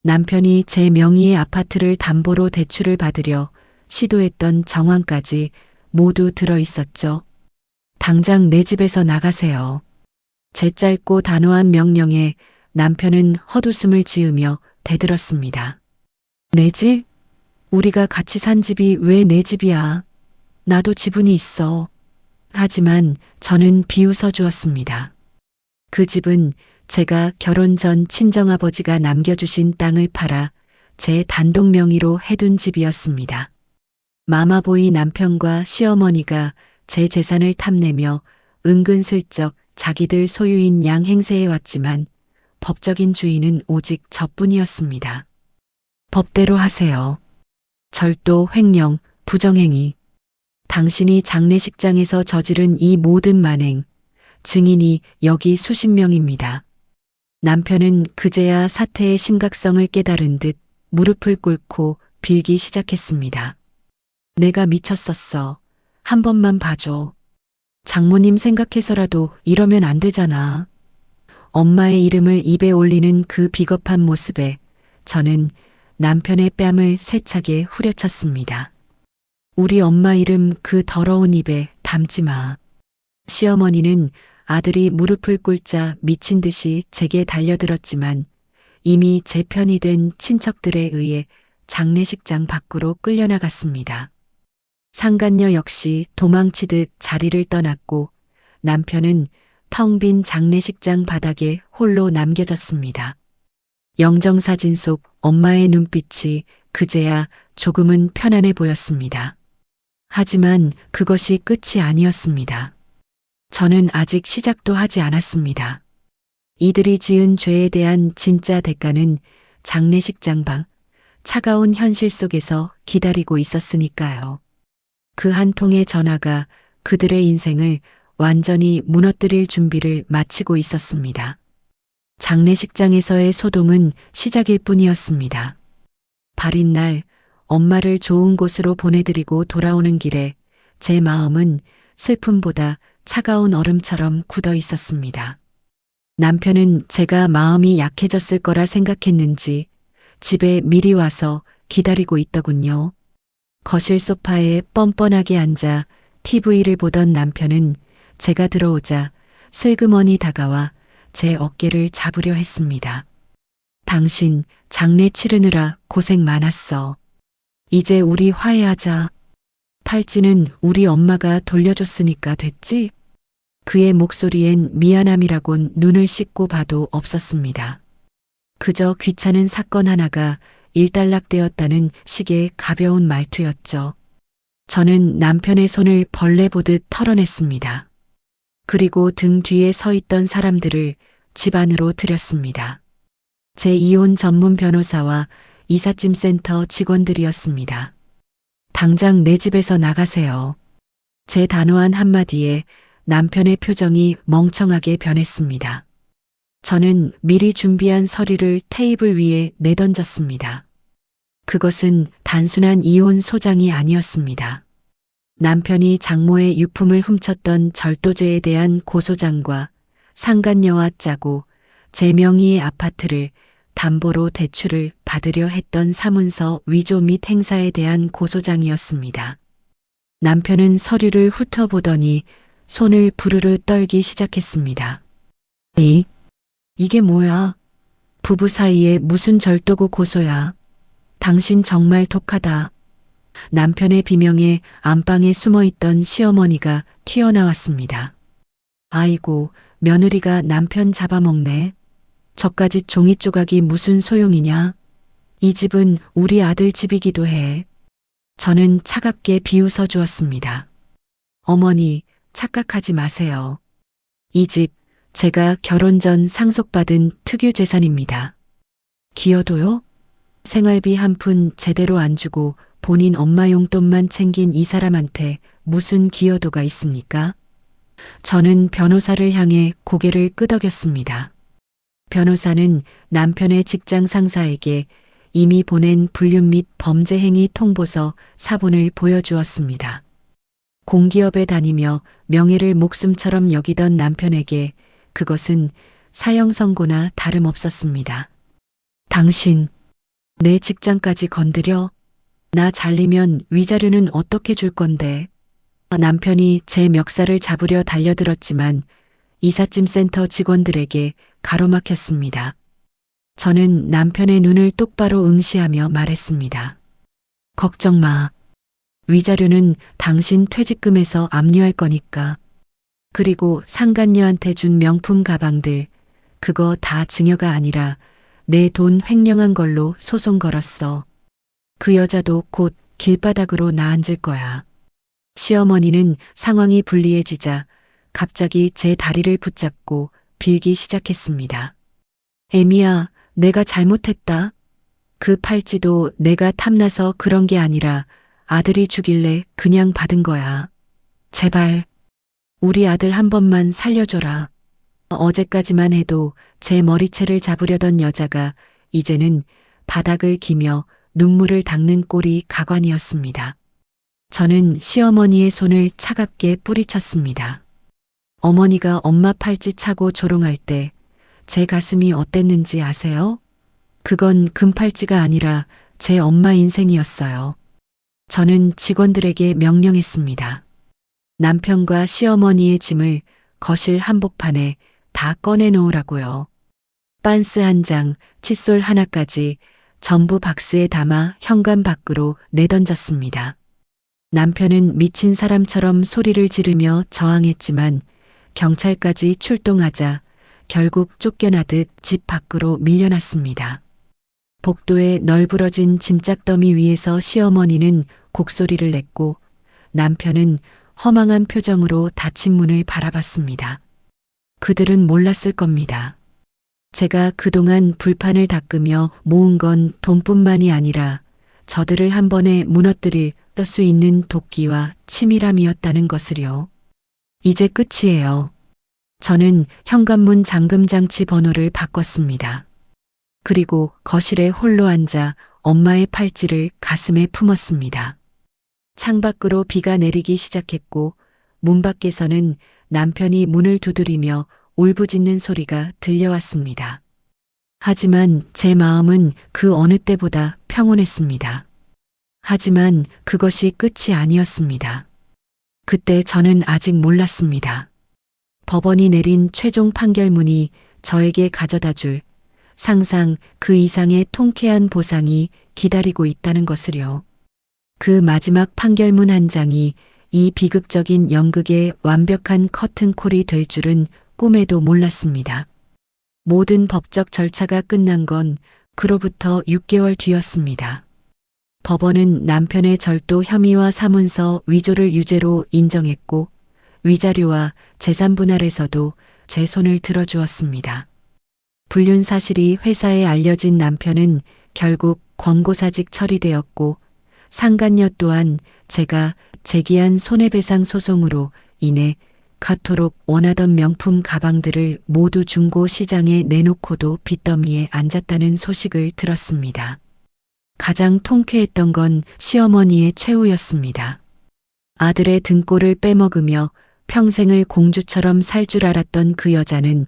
Speaker 1: 남편이 제 명의의 아파트를 담보로 대출을 받으려 시도했던 정황까지 모두 들어 있었죠. 당장 내 집에서 나가세요. 제 짧고 단호한 명령에 남편은 헛웃음을 지으며 대들었습니다. 내 집? 우리가 같이 산 집이 왜 내 집이야? 나도 지분이 있어. 하지만 저는 비웃어 주었습니다. 그 집은 제가 결혼 전 친정아버지가 남겨주신 땅을 팔아 제 단독 명의로 해둔 집이었습니다. 마마보이 남편과 시어머니가 제 재산을 탐내며 은근슬쩍 자기들 소유인 양 행세해왔지만 법적인 주인은 오직 저뿐이었습니다. 법대로 하세요. 절도, 횡령, 부정행위. 당신이 장례식장에서 저지른 이 모든 만행, 증인이 여기 수십 명입니다. 남편은 그제야 사태의 심각성을 깨달은 듯 무릎을 꿇고 빌기 시작했습니다. 내가 미쳤었어. 한 번만 봐줘. 장모님 생각해서라도 이러면 안 되잖아. 엄마의 이름을 입에 올리는 그 비겁한 모습에 저는 남편의 뺨을 세차게 후려쳤습니다. 우리 엄마 이름 그 더러운 입에 담지 마. 시어머니는 아들이 무릎을 꿇자 미친 듯이 제게 달려들었지만 이미 제 편이 된 친척들에 의해 장례식장 밖으로 끌려나갔습니다. 상간녀 역시 도망치듯 자리를 떠났고 남편은 텅 빈 장례식장 바닥에 홀로 남겨졌습니다. 영정사진 속 엄마의 눈빛이 그제야 조금은 편안해 보였습니다. 하지만 그것이 끝이 아니었습니다. 저는 아직 시작도 하지 않았습니다. 이들이 지은 죄에 대한 진짜 대가는 장례식장 밖 차가운 현실 속에서 기다리고 있었으니까요. 그 한 통의 전화가 그들의 인생을 완전히 무너뜨릴 준비를 마치고 있었습니다. 장례식장에서의 소동은 시작일 뿐이었습니다. 발인 날 엄마를 좋은 곳으로 보내드리고 돌아오는 길에 제 마음은 슬픔보다 차가운 얼음처럼 굳어 있었습니다. 남편은 제가 마음이 약해졌을 거라 생각했는지 집에 미리 와서 기다리고 있더군요. 거실 소파에 뻔뻔하게 앉아 TV를 보던 남편은 제가 들어오자 슬그머니 다가와 제 어깨를 잡으려 했습니다. 당신 장례 치르느라 고생 많았어. 이제 우리 화해하자. 팔찌는 우리 엄마가 돌려줬으니까 됐지? 그의 목소리엔 미안함이라곤 눈을 씻고 봐도 없었습니다. 그저 귀찮은 사건 하나가 일단락되었다는 식의 가벼운 말투였죠. 저는 남편의 손을 벌레 보듯 털어냈습니다. 그리고 등 뒤에 서 있던 사람들을 집 안으로 들였습니다. 제 이혼 전문 변호사와 이삿짐 센터 직원들이었습니다. 당장 내 집에서 나가세요. 제 단호한 한마디에 남편의 표정이 멍청하게 변했습니다. 저는 미리 준비한 서류를 테이블 위에 내던졌습니다. 그것은 단순한 이혼 소장이 아니었습니다. 남편이 장모의 유품을 훔쳤던 절도죄에 대한 고소장과 상간녀와 짜고 제 명의의 아파트를 담보로 대출을 받으려 했던 사문서 위조 및 행사에 대한 고소장이었습니다. 남편은 서류를 훑어보더니 손을 부르르 떨기 시작했습니다. 이게 뭐야? 부부 사이에 무슨 절도고 고소야? 당신 정말 독하다. 남편의 비명에 안방에 숨어있던 시어머니가 튀어나왔습니다. 아이고, 며느리가 남편 잡아먹네. 저까지 종이 조각이 무슨 소용이냐? 이 집은 우리 아들 집이기도 해. 저는 차갑게 비웃어 주었습니다. 어머니, 착각하지 마세요. 이 집, 제가 결혼 전 상속받은 특유 재산입니다. 기여도요? 생활비 한 푼 제대로 안 주고 본인 엄마 용돈만 챙긴 이 사람한테 무슨 기여도가 있습니까? 저는 변호사를 향해 고개를 끄덕였습니다. 변호사는 남편의 직장 상사에게 이미 보낸 불륜 및 범죄 행위 통보서 사본을 보여주었습니다. 공기업에 다니며 명예를 목숨처럼 여기던 남편에게 그것은 사형 선고나 다름없었습니다. 당신, 내 직장까지 건드려? 나 잘리면 위자료는 어떻게 줄 건데? 남편이 제 멱살을 잡으려 달려들었지만 이삿짐 센터 직원들에게 가로막혔습니다. 저는 남편의 눈을 똑바로 응시하며 말했습니다. 걱정 마. 위자료는 당신 퇴직금에서 압류할 거니까. 그리고 상간녀한테 준 명품 가방들, 그거 다 증여가 아니라 내 돈 횡령한 걸로 소송 걸었어. 그 여자도 곧 길바닥으로 나앉을 거야. 시어머니는 상황이 불리해지자 갑자기 제 다리를 붙잡고 빌기 시작했습니다. 애미야, 내가 잘못했다. 그 팔찌도 내가 탐나서 그런 게 아니라 아들이 주길래 그냥 받은 거야. 제발, 우리 아들 한 번만 살려줘라. 어제까지만 해도 제 머리채를 잡으려던 여자가 이제는 바닥을 기며 눈물을 닦는 꼴이 가관이었습니다. 저는 시어머니의 손을 차갑게 뿌리쳤습니다. 어머니가 엄마 팔찌 차고 조롱할 때 제 가슴이 어땠는지 아세요? 그건 금팔찌가 아니라 제 엄마 인생이었어요. 저는 직원들에게 명령했습니다. 남편과 시어머니의 짐을 거실 한복판에 다 꺼내놓으라고요. 빤스 한 장, 칫솔 하나까지 전부 박스에 담아 현관 밖으로 내던졌습니다. 남편은 미친 사람처럼 소리를 지르며 저항했지만 경찰까지 출동하자 결국 쫓겨나듯 집 밖으로 밀려났습니다. 복도에 널브러진 짐짝더미 위에서 시어머니는 곡소리를 냈고 남편은 허망한 표정으로 닫힌 문을 바라봤습니다. 그들은 몰랐을 겁니다. 제가 그동안 불판을 닦으며 모은 건 돈뿐만이 아니라 저들을 한 번에 무너뜨릴 수 있는 도끼와 치밀함이었다는 것을요. 이제 끝이에요. 저는 현관문 잠금장치 번호를 바꿨습니다. 그리고 거실에 홀로 앉아 엄마의 팔찌를 가슴에 품었습니다. 창밖으로 비가 내리기 시작했고 문 밖에서는 남편이 문을 두드리며 울부짖는 소리가 들려왔습니다. 하지만 제 마음은 그 어느 때보다 평온했습니다. 하지만 그것이 끝이 아니었습니다. 그때 저는 아직 몰랐습니다. 법원이 내린 최종 판결문이 저에게 가져다 줄 상상 그 이상의 통쾌한 보상이 기다리고 있다는 것을요. 그 마지막 판결문 한 장이 이 비극적인 연극의 완벽한 커튼콜이 될 줄은 꿈에도 몰랐습니다. 모든 법적 절차가 끝난 건 그로부터 6개월 뒤였습니다. 법원은 남편의 절도 혐의와 사문서 위조를 유죄로 인정했고 위자료와 재산 분할에서도 제 손을 들어주었습니다. 불륜 사실이 회사에 알려진 남편은 결국 권고사직 처리되었고 상간녀 또한 제가 제기한 손해배상 소송으로 인해 그토록 원하던 명품 가방들을 모두 중고 시장에 내놓고도 빚더미에 앉았다는 소식을 들었습니다. 가장 통쾌했던 건 시어머니의 최후였습니다. 아들의 등골을 빼먹으며 평생을 공주처럼 살 줄 알았던 그 여자는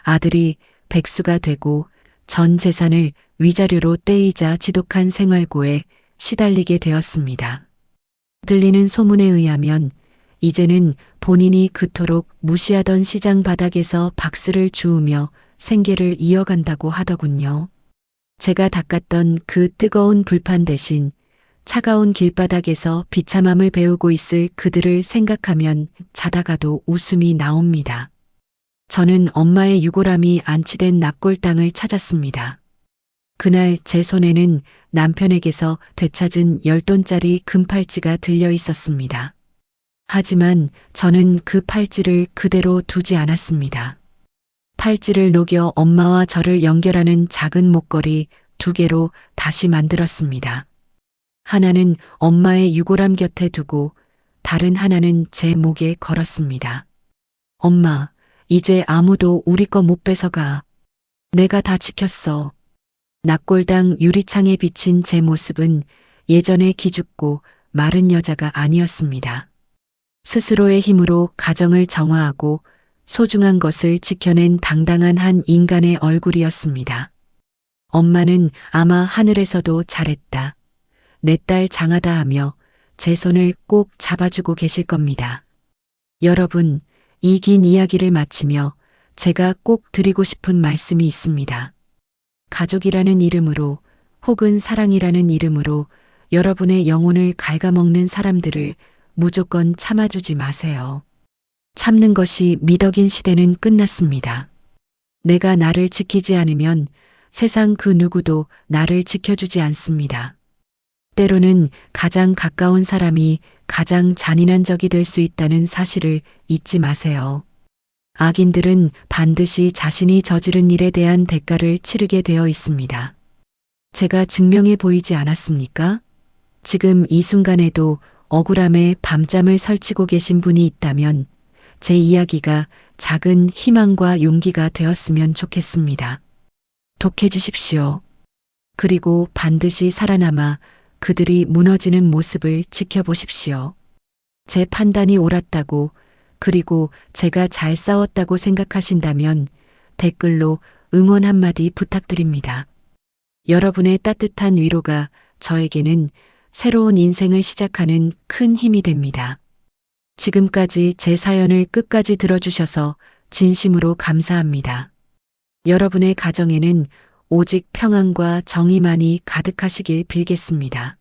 Speaker 1: 아들이 백수가 되고 전 재산을 위자료로 떼이자 지독한 생활고에 시달리게 되었습니다. 들리는 소문에 의하면 이제는 본인이 그토록 무시하던 시장 바닥에서 박스를 주우며 생계를 이어간다고 하더군요. 제가 닦았던 그 뜨거운 불판 대신 차가운 길바닥에서 비참함을 배우고 있을 그들을 생각하면 자다가도 웃음이 나옵니다. 저는 엄마의 유골함이 안치된 납골당을 찾았습니다. 그날 제 손에는 남편에게서 되찾은 10돈짜리 금팔찌가 들려 있었습니다. 하지만 저는 그 팔찌를 그대로 두지 않았습니다. 팔찌를 녹여 엄마와 저를 연결하는 작은 목걸이 2개로 다시 만들었습니다. 하나는 엄마의 유골함 곁에 두고 다른 하나는 제 목에 걸었습니다. 엄마, 이제 아무도 우리 거 못 뺏어가. 내가 다 지켰어. 납골당 유리창에 비친 제 모습은 예전에 기죽고 마른 여자가 아니었습니다. 스스로의 힘으로 가정을 정화하고 소중한 것을 지켜낸 당당한 한 인간의 얼굴이었습니다. 엄마는 아마 하늘에서도 잘했다. 내 딸 장하다 하며 제 손을 꼭 잡아주고 계실 겁니다. 여러분, 이 긴 이야기를 마치며 제가 꼭 드리고 싶은 말씀이 있습니다. 가족이라는 이름으로 혹은 사랑이라는 이름으로 여러분의 영혼을 갉아먹는 사람들을 무조건 참아주지 마세요. 참는 것이 미덕인 시대는 끝났습니다. 내가 나를 지키지 않으면 세상 그 누구도 나를 지켜주지 않습니다. 때로는 가장 가까운 사람이 가장 잔인한 적이 될 수 있다는 사실을 잊지 마세요. 악인들은 반드시 자신이 저지른 일에 대한 대가를 치르게 되어 있습니다. 제가 증명해 보이지 않았습니까? 지금 이 순간에도 억울함에 밤잠을 설치고 계신 분이 있다면 제 이야기가 작은 희망과 용기가 되었으면 좋겠습니다. 독해지십시오. 그리고 반드시 살아남아 그들이 무너지는 모습을 지켜보십시오. 제 판단이 옳았다고 그리고 제가 잘 싸웠다고 생각하신다면 댓글로 응원 한마디 부탁드립니다. 여러분의 따뜻한 위로가 저에게는 새로운 인생을 시작하는 큰 힘이 됩니다. 지금까지 제 사연을 끝까지 들어주셔서 진심으로 감사합니다. 여러분의 가정에는 오직 평안과 정의만이 가득하시길 빌겠습니다.